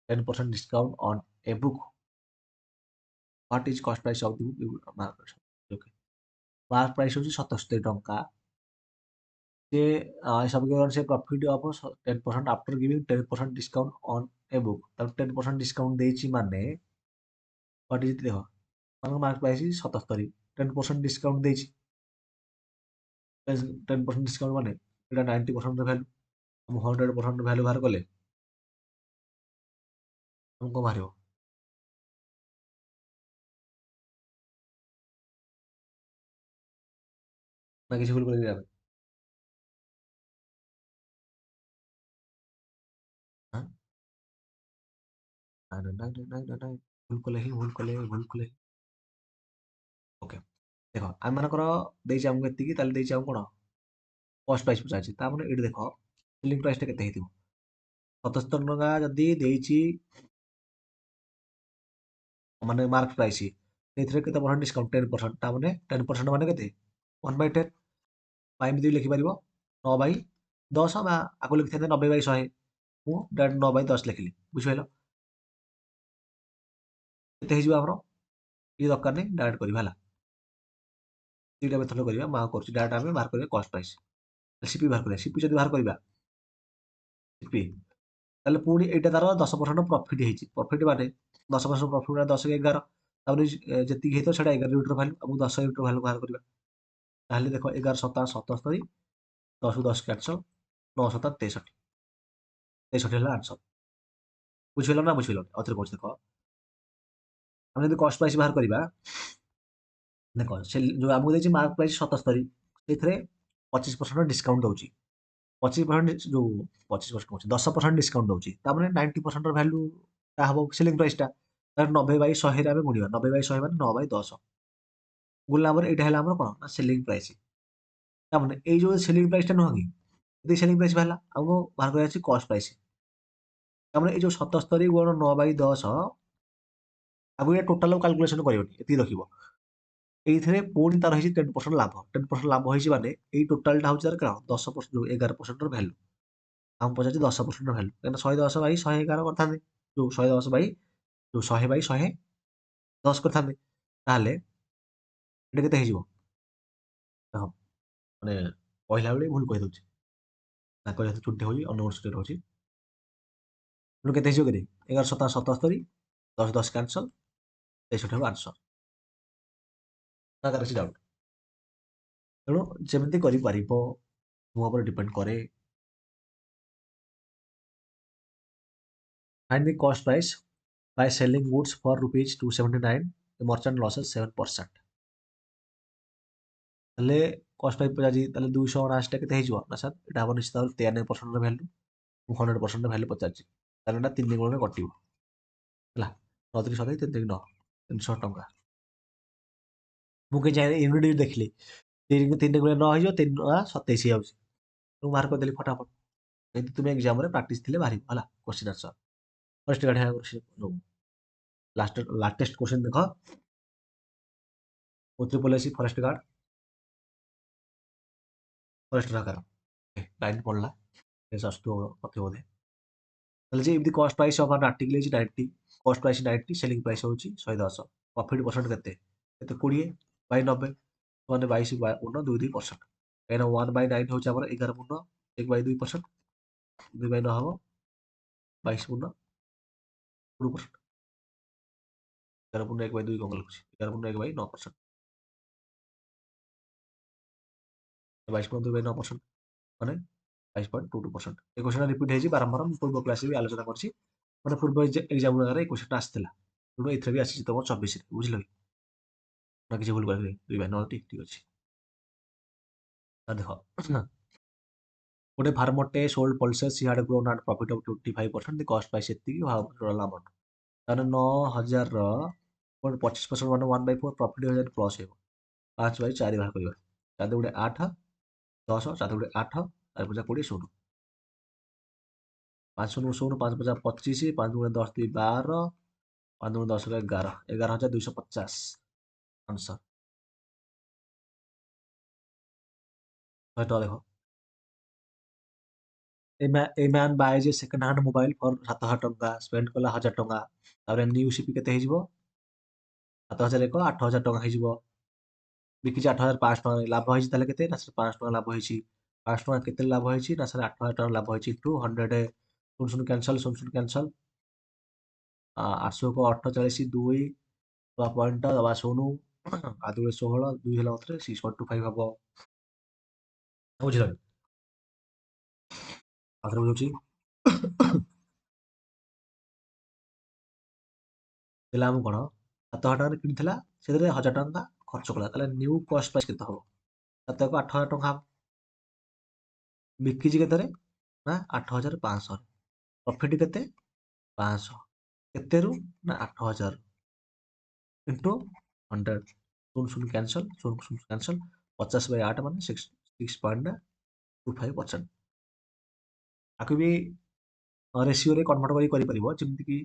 10% discount on a book. What is cost price of the book? Okay. Mark price ହେଉଛି 77 ଟଙ୍କା। ସେ shopkeeper earns a profit of 10% after giving 10% discount on a book. ତାକୁ 10% discount ଦେଇଛି ମାନେ what is ଦେଖ, ତାଙ୍କ mark price 77, 10% discount ଦେଇଛି। 10% discount ମାନେ ଏଇଟା 90% ର ଭ୍ୟାଲୁ। ମୁଁ 100% ଭ୍ୟାଲୁ ବାହାର କଲେ ଆମକୁ କ'ଣ ବାହାରିବ? ନା କିଛି ଭୁଲ କରିବି ଆମେ? ହାଁ? ନାଇଁ, ଭୁଲ କଲେ। ଓକେ, ଦେଖ ଆମମାନଙ୍କର ଦେଇଛି ଆମକୁ ଏତିକି, ତାହେଲେ ଦେଇଛି ଆମକୁ କ'ଣ କଷ୍ଟ ପ୍ରାଇସ୍ ପଚାରିଛି। ତାମାନେ ଏଇଠି ଦେଖ ସେଲିଂ ପ୍ରାଇସ୍ଟା କେତେ ହେଇଥିବ? 77 ଟଙ୍କା ଯଦି ଦେଇଛି ମାନେ ମାର୍କ ପ୍ରାଇସ୍, ସେଇଥିରେ କେତେ ପରସେଣ୍ଟ ଡିସ୍କାଉଣ୍ଟ? 10%। ତାମାନେ 10% ମାନେ କେତେ? 1/10। ବା ଏମିତି ବି ଲେଖିପାରିବ 9/10, ବା ଆକୁ ଲେଖିଥାନ୍ତେ 90/100। ମୁଁ ଡାଇରେକ୍ଟ 9/10 ଲେଖିଲି। ବୁଝିପାରିଲ? କେତେ ହେଇଯିବ ଆମର? ଇଏ ଦରକାର ନାହିଁ, ଡାଇରେକ୍ଟ କରିବା ହେଲା। ଦୁଇଟା ମେଥଡ଼ କରିବା, ମୁଁ ଆଉ କରୁଛି। ଡାଇରେକ୍ଟ ଆମେ ବାହାର କରିବା କଷ୍ଟ ପ୍ରାଇସ୍। ସିପି ବାହାର କରିବା। ସିପି ଯଦି ବାହାର କରିବା, ସିପି ତାହେଲେ ପୁଣି ଏଇଟା ତାର 10% ପ୍ରଫିଟ୍ ହେଇଛି। ପ୍ରଫିଟ୍ ମାନେ 10% ପ୍ରଫିଟ୍ ମାନେ 10 × 11, ତାପରେ ଯେତିକି ହେଇଥିବ ସେଇଟା 11 ୟୁନିଟ୍ର ଭ୍ୟାଲୁ। ଆମକୁ 10 ୟୁନିଟ୍ର ଭ୍ୟାଲୁ ବାହାର କରିବା। ତାହେଲେ ଦେଖ 11 7 77, 10 କୁ 10 କ୍ୟାନ୍ସଲ୍, 9 7 63, 63 ହେଲା ଆନ୍ସର। ବୁଝିପାରିଲ ନା ବୁଝିପାରିଲନି? ଆଉଥରେ କହୁଛି ଦେଖ, ଆମେ ଯଦି କଷ୍ଟ ପ୍ରାଇସ୍ ବାହାର କରିବା, ଦେଖ ସେ ଯୋଉ ଆମକୁ ଦେଇଛି ମାର୍କ ପ୍ରାଇସ୍ 77, ସେଇଥିରେ 25% ଡିସ୍କାଉଣ୍ଟ ଦଉଛି। 25% ଯୋଉ 25% କହୁଛି 10% ଡିସ୍କାଉଣ୍ଟ ଦଉଛି। ତାମାନେ 90%ର ଭ୍ୟାଲୁ ଟା ହବ ସେଲିଂ ପ୍ରାଇସ୍ଟା। ତାହେଲେ 90/100 ରେ ଆମେ ଗୁଣିବା। 90/100 ମାନେ 9/10। ଗୁଣିଲା ପରେ ଏଇଟା ହେଲା ଆମର କ'ଣ ନା ସେଲିଂ ପ୍ରାଇସ୍। ତାମାନେ ଏଇ ଯୋଉ ସେଲିଂ ପ୍ରାଇସ୍ଟା ନୁହଁ କି, ଏତିକି ସେଲିଂ ପ୍ରାଇସ୍ ବାହାରିଲା, ଆମକୁ ବାହାର କରିବାର ଅଛି କଷ୍ଟ ପ୍ରାଇସ୍। ତାମାନେ ଏଇ ଯୋଉ 77 × 9/10, ଆଗକୁ ଏ ଟୋଟାଲ କାଲକୁଲେସନ କରିବନି, ଏତିକି ରଖିବ। ଏଇଥିରେ ପୁଣି ତାର ହେଇଛି 10% ଲାଭ। 10% ଲାଭ ହେଇଛି ମାନେ ଏଇ ଟୋଟାଲଟା ହେଉଛି ତାର କ'ଣ 10%, ଯୋଉ 11%ର ଭ୍ୟାଲୁ। ଆମକୁ ପଚାରିଛି 10%ର ଭ୍ୟାଲୁ, କାହିଁକିନା 110/111 କରିଥାନ୍ତେ, ଯୋଉ 110/100 କରିଥାନ୍ତେ। ତାହେଲେ ଏଇଟା କେତେ ହେଇଯିବ? ଦେଖ ମାନେ କହିଲା ବେଳେ ଭୁଲ କହିଦେଉଛି, ତାଙ୍କ ଯେହେତୁ ଚୁଟି ହେଉଛି, ଅନବସରେ ରହୁଛି। ତେଣୁ କେତେ ହେଇଯିବ କେତେ? 11 7 77, 10 10 କ୍ୟାନ୍ସଲ୍, 63 ହେବ ଆନ୍ସର। ତାଙ୍କର କିଛି ଡାଉଟ୍? ତେଣୁ ଯେମିତି କରିପାରିବ ମୋ ଉପରେ ଡିପେଣ୍ଡ କରେ। Find the cost price by selling goods for rupees 279, the merchant losses 7%. ତାହେଲେ କଷ୍ଟ ପ୍ରାଇସ୍ ପଚାରିଛି, ତାହେଲେ 279ଟା କେତେ ହେଇଯିବ? ନା ସାର୍ ଏଇଟା ହେବ ନିଶ୍ଚିତ ଭାବରେ 93%ର ଭ୍ୟାଲୁ। ମୁଁ 100%ର ଭ୍ୟାଲୁ ପଚାରିଛି, ତାହେଲେ ଏଇଟା 3 ଗୁଣରେ କଟିବ ହେଲା। 9 3 7 3 9, 300 ଟଙ୍କା। ମୁଁ କିଛି ଜାଣିନି, ୟୁନିଟ୍ ଦେଖିଲି 3 × 9 ହେଇଯିବ, 3 9 27 ହେଇଯାଉଛି। ମୁଁ ବାହାର କରିଦେଲି ଫଟାଫଟ। ଯଦି ତୁମେ ଏକ୍ଜାମରେ ପ୍ରାକ୍ଟିସ୍ ଥିଲେ ବାହାରିବ ହେଲା question answer. Forest guard latest question ଦେଖ, କୋଉଥିରେ ପଳେଇ forest guard, forest guard line ପଡ଼ିଲା, ଆସୁଥିବ ନଥିବ ବୋଧେ। ତାହେଲେ ଯେ ଏମିତି କଷ୍ଟ ପ୍ରାଇସ୍ ଅଫ୍ ଆନ୍ ଆର୍ଟିକଲ୍ ହେଇଛି 90, କଷ୍ଟ ପ୍ରାଇସ୍ 90, ସେଲିଂ ପ୍ରାଇସ୍ ହେଉଛି 110। ପ୍ରଫିଟ୍ ପରସେଣ୍ଟ କେତେ? 20/90 ମାନେ 22/2%। କାହିଁକିନା 1/9 ହେଉଛି ଆମର 11 ପୂର୍ଣ୍ଣ 1/2%, 2/9 ହେବ 22 ପୂର୍ଣ୍ଣ 2%। 11 ପୂର୍ଣ୍ଣ 1/2 କ'ଣ ଲେଖୁଛି? 11 ପୂର୍ଣ୍ଣ 1/9%, 22 ପୂର୍ଣ୍ଣ 2/9% ମାନେ 22.22%। ଏ କୋଶ୍ଚିନ୍ଟା ରିପିଟ୍ ହେଇଛି ବାରମ୍ବାର, ମୁଁ ପୂର୍ବ କ୍ଲାସ୍ରେ ବି ଆଲୋଚନା କରିଛି। ମାନେ ପୂର୍ବ ଏକ୍ଜାମ୍ ଗୁଡ଼ାକରେ ଏ କୋଶ୍ଚିନ୍ଟା ଆସିଥିଲା, ତେଣୁ ଏଥିରେ ବି ଆସିଛି ତମ 24ରେ। ବୁଝିଲ କି? ନା କିଛି ଭୁଲ କରିବି? 2/9 ଠିକ୍ ଅଛି। ଦେଖ ଗୋଟେ ଫାର୍ମରଟେ sold pulses, he had grown at profit of 25%, the cost price ଏତିକି, total amount ତାହେଲେ 9,000ର 25% ମାନେ 1/4 ପ୍ରଫିଟ୍ 1,000 ପ୍ଲସ୍ ହେବ। 5/4 ଭାଗ କରିବା। 4 ଗୁଣେ 8 10 4 ଗୁଣେ 8 4 ପଞ୍ଚା 20 ଶୂନ 5 ଶୂନ ଶୂନ 5 ପଞ୍ଚା 25 5 ଗୁଣେ 10 2 12 5 ଗୁଣେ 10 11 11,250 ଆନ୍ସର। 100 ଟଙ୍କା ଦେଖ। A man buys a second hand mobile for 7,000 ଟଙ୍କା ସ୍ପେଣ୍ଡ କଲା 1,000 ଟଙ୍କା ତାପରେ ନ୍ୟୁ ସିପି କେତେ ହେଇଯିବ 7,000 ଏକ 8,000 ଟଙ୍କା ହେଇଯିବ। ବିକିଛି 8,500 ଟଙ୍କା ଲାଭ ହେଇଛି ତାହେଲେ କେତେ ନା 500 ଟଙ୍କା ଲାଭ ହେଇଛି। 500 ଟଙ୍କା କେତେ ଲାଭ ହେଇଛି ନା 8,000 ଟଙ୍କା ଲାଭ ହେଇଛି ଟୁ 100 ଶୂନ ଶୂନ କ୍ୟାନସଲ ଶୂନ ଶୂନ କ୍ୟାନସଲ 800 48 2 ପଏଣ୍ଟ ଦବା ଶୂନ 16 2 ହେଲା ମାତ୍ରେ 6.25 ହବ। ବୁଝିଲ ଆଉଥରେ ବୁଝୁଛି ଦେଲା ଆମକୁ କଣ 7,000 ଟଙ୍କାରେ କିଣିଥିଲା ସେଥିରେ 1,000 ଟଙ୍କା ଖର୍ଚ୍ଚ କଲା ତାହେଲେ ନ୍ୟୁ କଷ୍ଟ ପ୍ରାଇସ୍ କେତେ ହବ 7 8,000 ଟଙ୍କା ବିକିଛି କେତେରେ ନା 8,500 ପ୍ରଫିଟ୍ କେତେ 500 କେତେରୁ ନା 8,000 ଇଣ୍ଟୁ 100 ଶୂନ ଶୂନ କ୍ୟାନସଲ ଶୂନ ଶୂନ କ୍ୟାନସଲ 50/8 ମାନେ 6.25%। ଆକୁ ବି ରେସିଓରେ କନଭର୍ଟ କରି କରିପାରିବ ଯେମିତିକି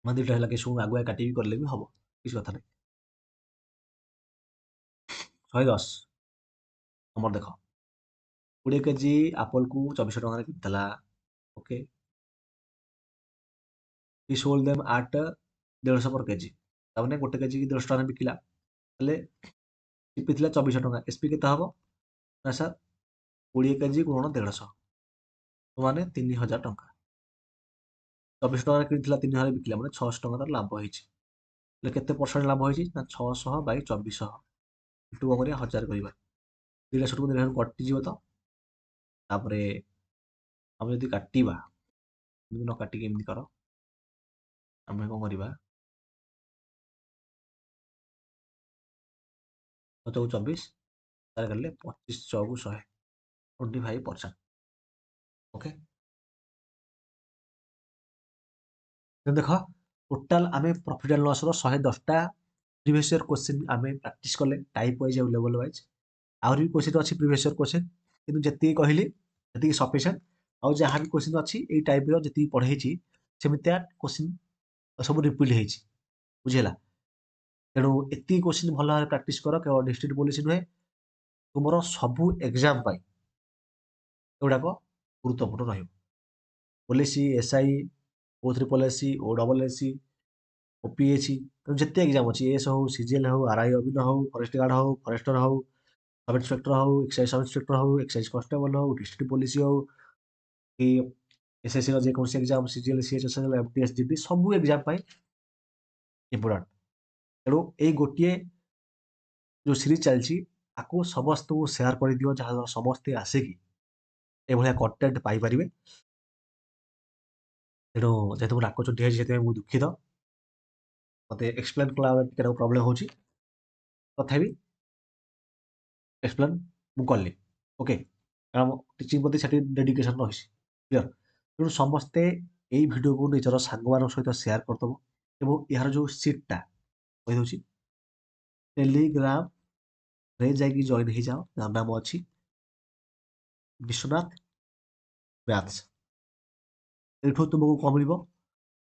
ଦୁଇଟା ହେଲା କି ଶୂନ ଆଗୁଆ କାଟିକି କରିଲେ ବି ହବ କିଛି କଥା ନାହିଁ। 110 ତମର ଦେଖ 20 କେଜି ଆପଲକୁ 2,400 ଟଙ୍କାରେ କିଣିଥିଲା okay he sold them at 150 per KG ତାମାନେ ଗୋଟେ କେଜି କି 150 ଟଙ୍କାରେ ବିକିଲା ହେଲେ ସିପି ଥିଲା 2,400 ଟଙ୍କା ଏସପି କେତେ ହବ ନା ସାର୍ 20 କେଜି ଗୁଣନ 150 ମାନେ 3,000 ଟଙ୍କା 2,400 ଟଙ୍କାରେ କିଣିଥିଲା 3,000 ବିକିଲା ମାନେ 600 ଟଙ୍କା ତାର ଲାଭ ହେଇଛି ହେଲେ କେତେ ପରସେଣ୍ଟ ଲାଭ ହେଇଛି ନା 600/2,400 ଇଣ୍ଟୁ କଣ କରିବା 1,000 କରିବା 2,00,000 ରୁ 2,00,000 କଟିଯିବ ତ ତାପରେ ଆମେ ଯଦି କାଟିବା ଯଦି ନ କାଟିକି ଏମିତି କର ଆମେ କଣ କରିବା 24 ତାର କଲେ 25 ଚଉକୁ 100 25%। ଓକେ ଦେଖ ଟୋଟାଲ ଆମେ ପ୍ରଫିଟ୍ ଆଣ୍ଡ ଲସ୍ ର 110ଟା ପ୍ରିଭିୟସ୍ ଇୟର କ୍ୱେଶ୍ଚିନ୍ ଆମେ ପ୍ରାକ୍ଟିସ୍ କଲେ ଟାଇପ୍ ୱାଇଜ୍ ଆଉ ଲେଭେଲ୍ ୱାଇଜ୍ ଆହୁରି ବି କ୍ୱେଶ୍ଚିନ୍ ଅଛି ପ୍ରିଭିୟସ୍ ଇୟର କ୍ୱେଶ୍ଚିନ୍ କିନ୍ତୁ ଯେତିକି କହିଲି ସେତିକି ସଫିସିଏଣ୍ଟ ଆଉ ଯାହା ବି କ୍ୱେଶ୍ଚିନ୍ ଅଛି ଏଇ ଟାଇପ୍ର ଯେତିକି ପଢ଼େଇଛି ସେମିତିଆ କ୍ୱେଶ୍ଚିନ୍ ସବୁ ରିପିଟ୍ ହେଇଛି ବୁଝିହେଲା ତେଣୁ ଏତିକି କ୍ୱେଶ୍ଚିନ୍ ଭଲ ଭାବରେ ପ୍ରାକ୍ଟିସ୍ କର କେବଳ ଡିଷ୍ଟ୍ରିକ୍ଟ ପୋଲିସ ନୁହେଁ ତୁମର ସବୁ ଏକ୍ଜାମ୍ ପାଇଁ ଏଗୁଡ଼ାକ ଗୁରୁତ୍ୱପୂର୍ଣ୍ଣ ରହିବ police SI O3 OSSC OPSC ତେଣୁ ଯେତେ ଏକ୍ଜାମ୍ ଅଛି ଏସ୍ ହଉ ସିଜିଏଲ୍ ହଉ ଆର୍ଆଇ ଅବିନ ହଉ ଫରେଷ୍ଟ ଗାର୍ଡ ହଉ ଫରେଷ୍ଟର ହଉ ସବ୍ ଇନ୍ସପେକ୍ଟର ହଉ ଏକ୍ସାଇଜ ସବ୍ ଇନ୍ସପେକ୍ଟର ହଉ ଏକ୍ସାଇଜ କନଷ୍ଟେବଲ ହଉ ଡିଷ୍ଟ୍ରିକ୍ଟ ପୋଲିସ ହଉ କି ଏସ୍ଏସ୍ସିର ଯେକୌଣସି ଏକ୍ଜାମ୍ ସିଜିଏଲ୍ ସିଏଚ୍ଏସ୍ଏଲ୍ ଏଫ୍ଟିଏସ୍ ଜିଡି ସବୁ ଏକ୍ଜାମ୍ ପାଇଁ ଇମ୍ପୋର୍ଟାଣ୍ଟ ତେଣୁ ଏଇ ଗୋଟିଏ ଯେଉଁ ସିରିଜ୍ ଚାଲିଛି ଆକୁ ସମସ୍ତଙ୍କୁ ସେୟାର କରିଦିଅ ଯାହାଦ୍ୱାରା ସମସ୍ତେ ଆସିକି ଏଭଳିଆ କଣ୍ଟେଣ୍ଟ ପାଇପାରିବେ ତେଣୁ ଯେହେତୁ ମୋ ନାକ ଚୁଣ୍ଟି ହେଇଛି ସେଥିପାଇଁ ମୁଁ ଦୁଃଖିତ ମୋତେ ଏକ୍ସପ୍ଲେନ୍ କଲାବେଳେ ଟିକେ ପ୍ରୋବ୍ଲେମ୍ ହେଉଛି ତଥାପି ଏକ୍ସପ୍ଲେନ୍ ମୁଁ କଲି ଓକେ କାରଣ ଟିଚିଂ ପ୍ରତି ସେଠି ଡେଡିକେସନ୍ ରହିଛି କ୍ଲିଅର ତେଣୁ ସମସ୍ତେ ଏଇ ଭିଡ଼ିଓକୁ ନିଜର ସାଙ୍ଗମାନଙ୍କ ସହିତ ସେୟାର କରିଦେବ ଏବଂ ଏହାର ଯେଉଁ ସିଟ୍ଟା କହିଦେଉଛି ଟେଲିଗ୍ରାମରେ ଯାଇକି ଜଏନ୍ ହେଇଯାଅ ଯାହାର ନାମ ଅଛି ବିଶ୍ୱନାଥ ମ୍ୟାଥ୍ସ ଏଇଠୁ ତୁମକୁ କ'ଣ ମିଳିବ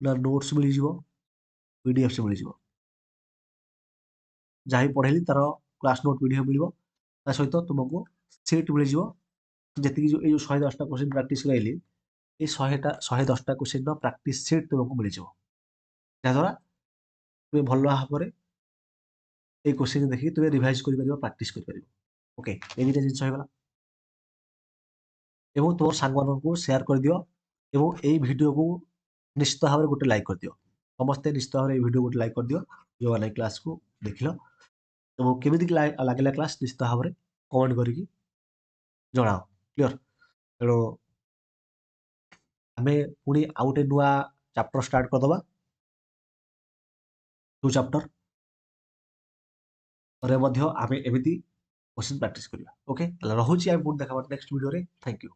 ନା ନୋଟ୍ସ ମିଳିଯିବ ପିଡିଏଫ୍ସ ମିଳିଯିବ ଯାହା ବି ପଢ଼େଇଲି ତାର କ୍ଲାସ୍ ନୋଟ୍ ପିଡିଏଫ୍ ମିଳିବ ତା ସହିତ ତୁମକୁ ସିଟ୍ ମିଳିଯିବ ଯେତିକି ଏଇ ଯେଉଁ 110ଟା କ୍ୱେଶ୍ଚିନ୍ ପ୍ରାକ୍ଟିସ୍ କରାଇଲି এই 110ଟା କ୍ୱେଶ୍ଚିନ୍ର ପ୍ରାକ୍ଟିସ୍ ସିଟ୍ ତୁମକୁ ମିଳିଯିବ ଯାହାଦ୍ୱାରା ତୁମେ ଭଲ ଭାବରେ এই କ୍ୱେଶ୍ଚିନ୍ ଦେଖିକି ତୁମେ ରିଭାଇଜ୍ କରିପାରିବ ପ୍ରାକ୍ଟିସ୍ କରିପାରିବ ଓକେ এই ଦୁଇଟା ଜିନିଷ ହେଇଗଲା ଏବଂ ତୁମ ସାଙ୍ଗମାନଙ୍କୁ ସେୟାର କରିଦିଅ ଏବଂ ଏଇ ଭିଡ଼ିଓକୁ ନିଶ୍ଚିତ ଭାବରେ ଗୋଟେ ଲାଇକ୍ କରିଦିଅ ସମସ୍ତେ ନିଶ୍ଚିତ ଭାବରେ ଏଇ ଭିଡ଼ିଓ ଗୋଟେ ଲାଇକ୍ କରିଦିଅ ଯେଉଁମାନେ କ୍ଲାସ୍କୁ ଦେଖିଲ ଏବଂ କେମିତି ଲାଗିଲା କ୍ଲାସ୍ ନିଶ୍ଚିତ ଭାବରେ କମେଣ୍ଟ କରିକି ଜଣାଅ କ୍ଲିଅର ତେଣୁ ଆମେ ପୁଣି ଆଉ ଗୋଟେ ନୂଆ ଚାପ୍ଟର ଷ୍ଟାର୍ଟ କରିଦେବା 2 ଚାପ୍ଟର ପରେ ମଧ୍ୟ ଆମେ ଏମିତି क्वेश्चन ପ୍ରାକ୍ଟିସ୍ କରିବା ଓକେ ତାହେଲେ ରହୁଛି ଆମେ ପୁଣି ଦେଖାବା ନେକ୍ସଟ ଭିଡ଼ିଓରେ ଥ୍ୟାଙ୍କ ୟୁ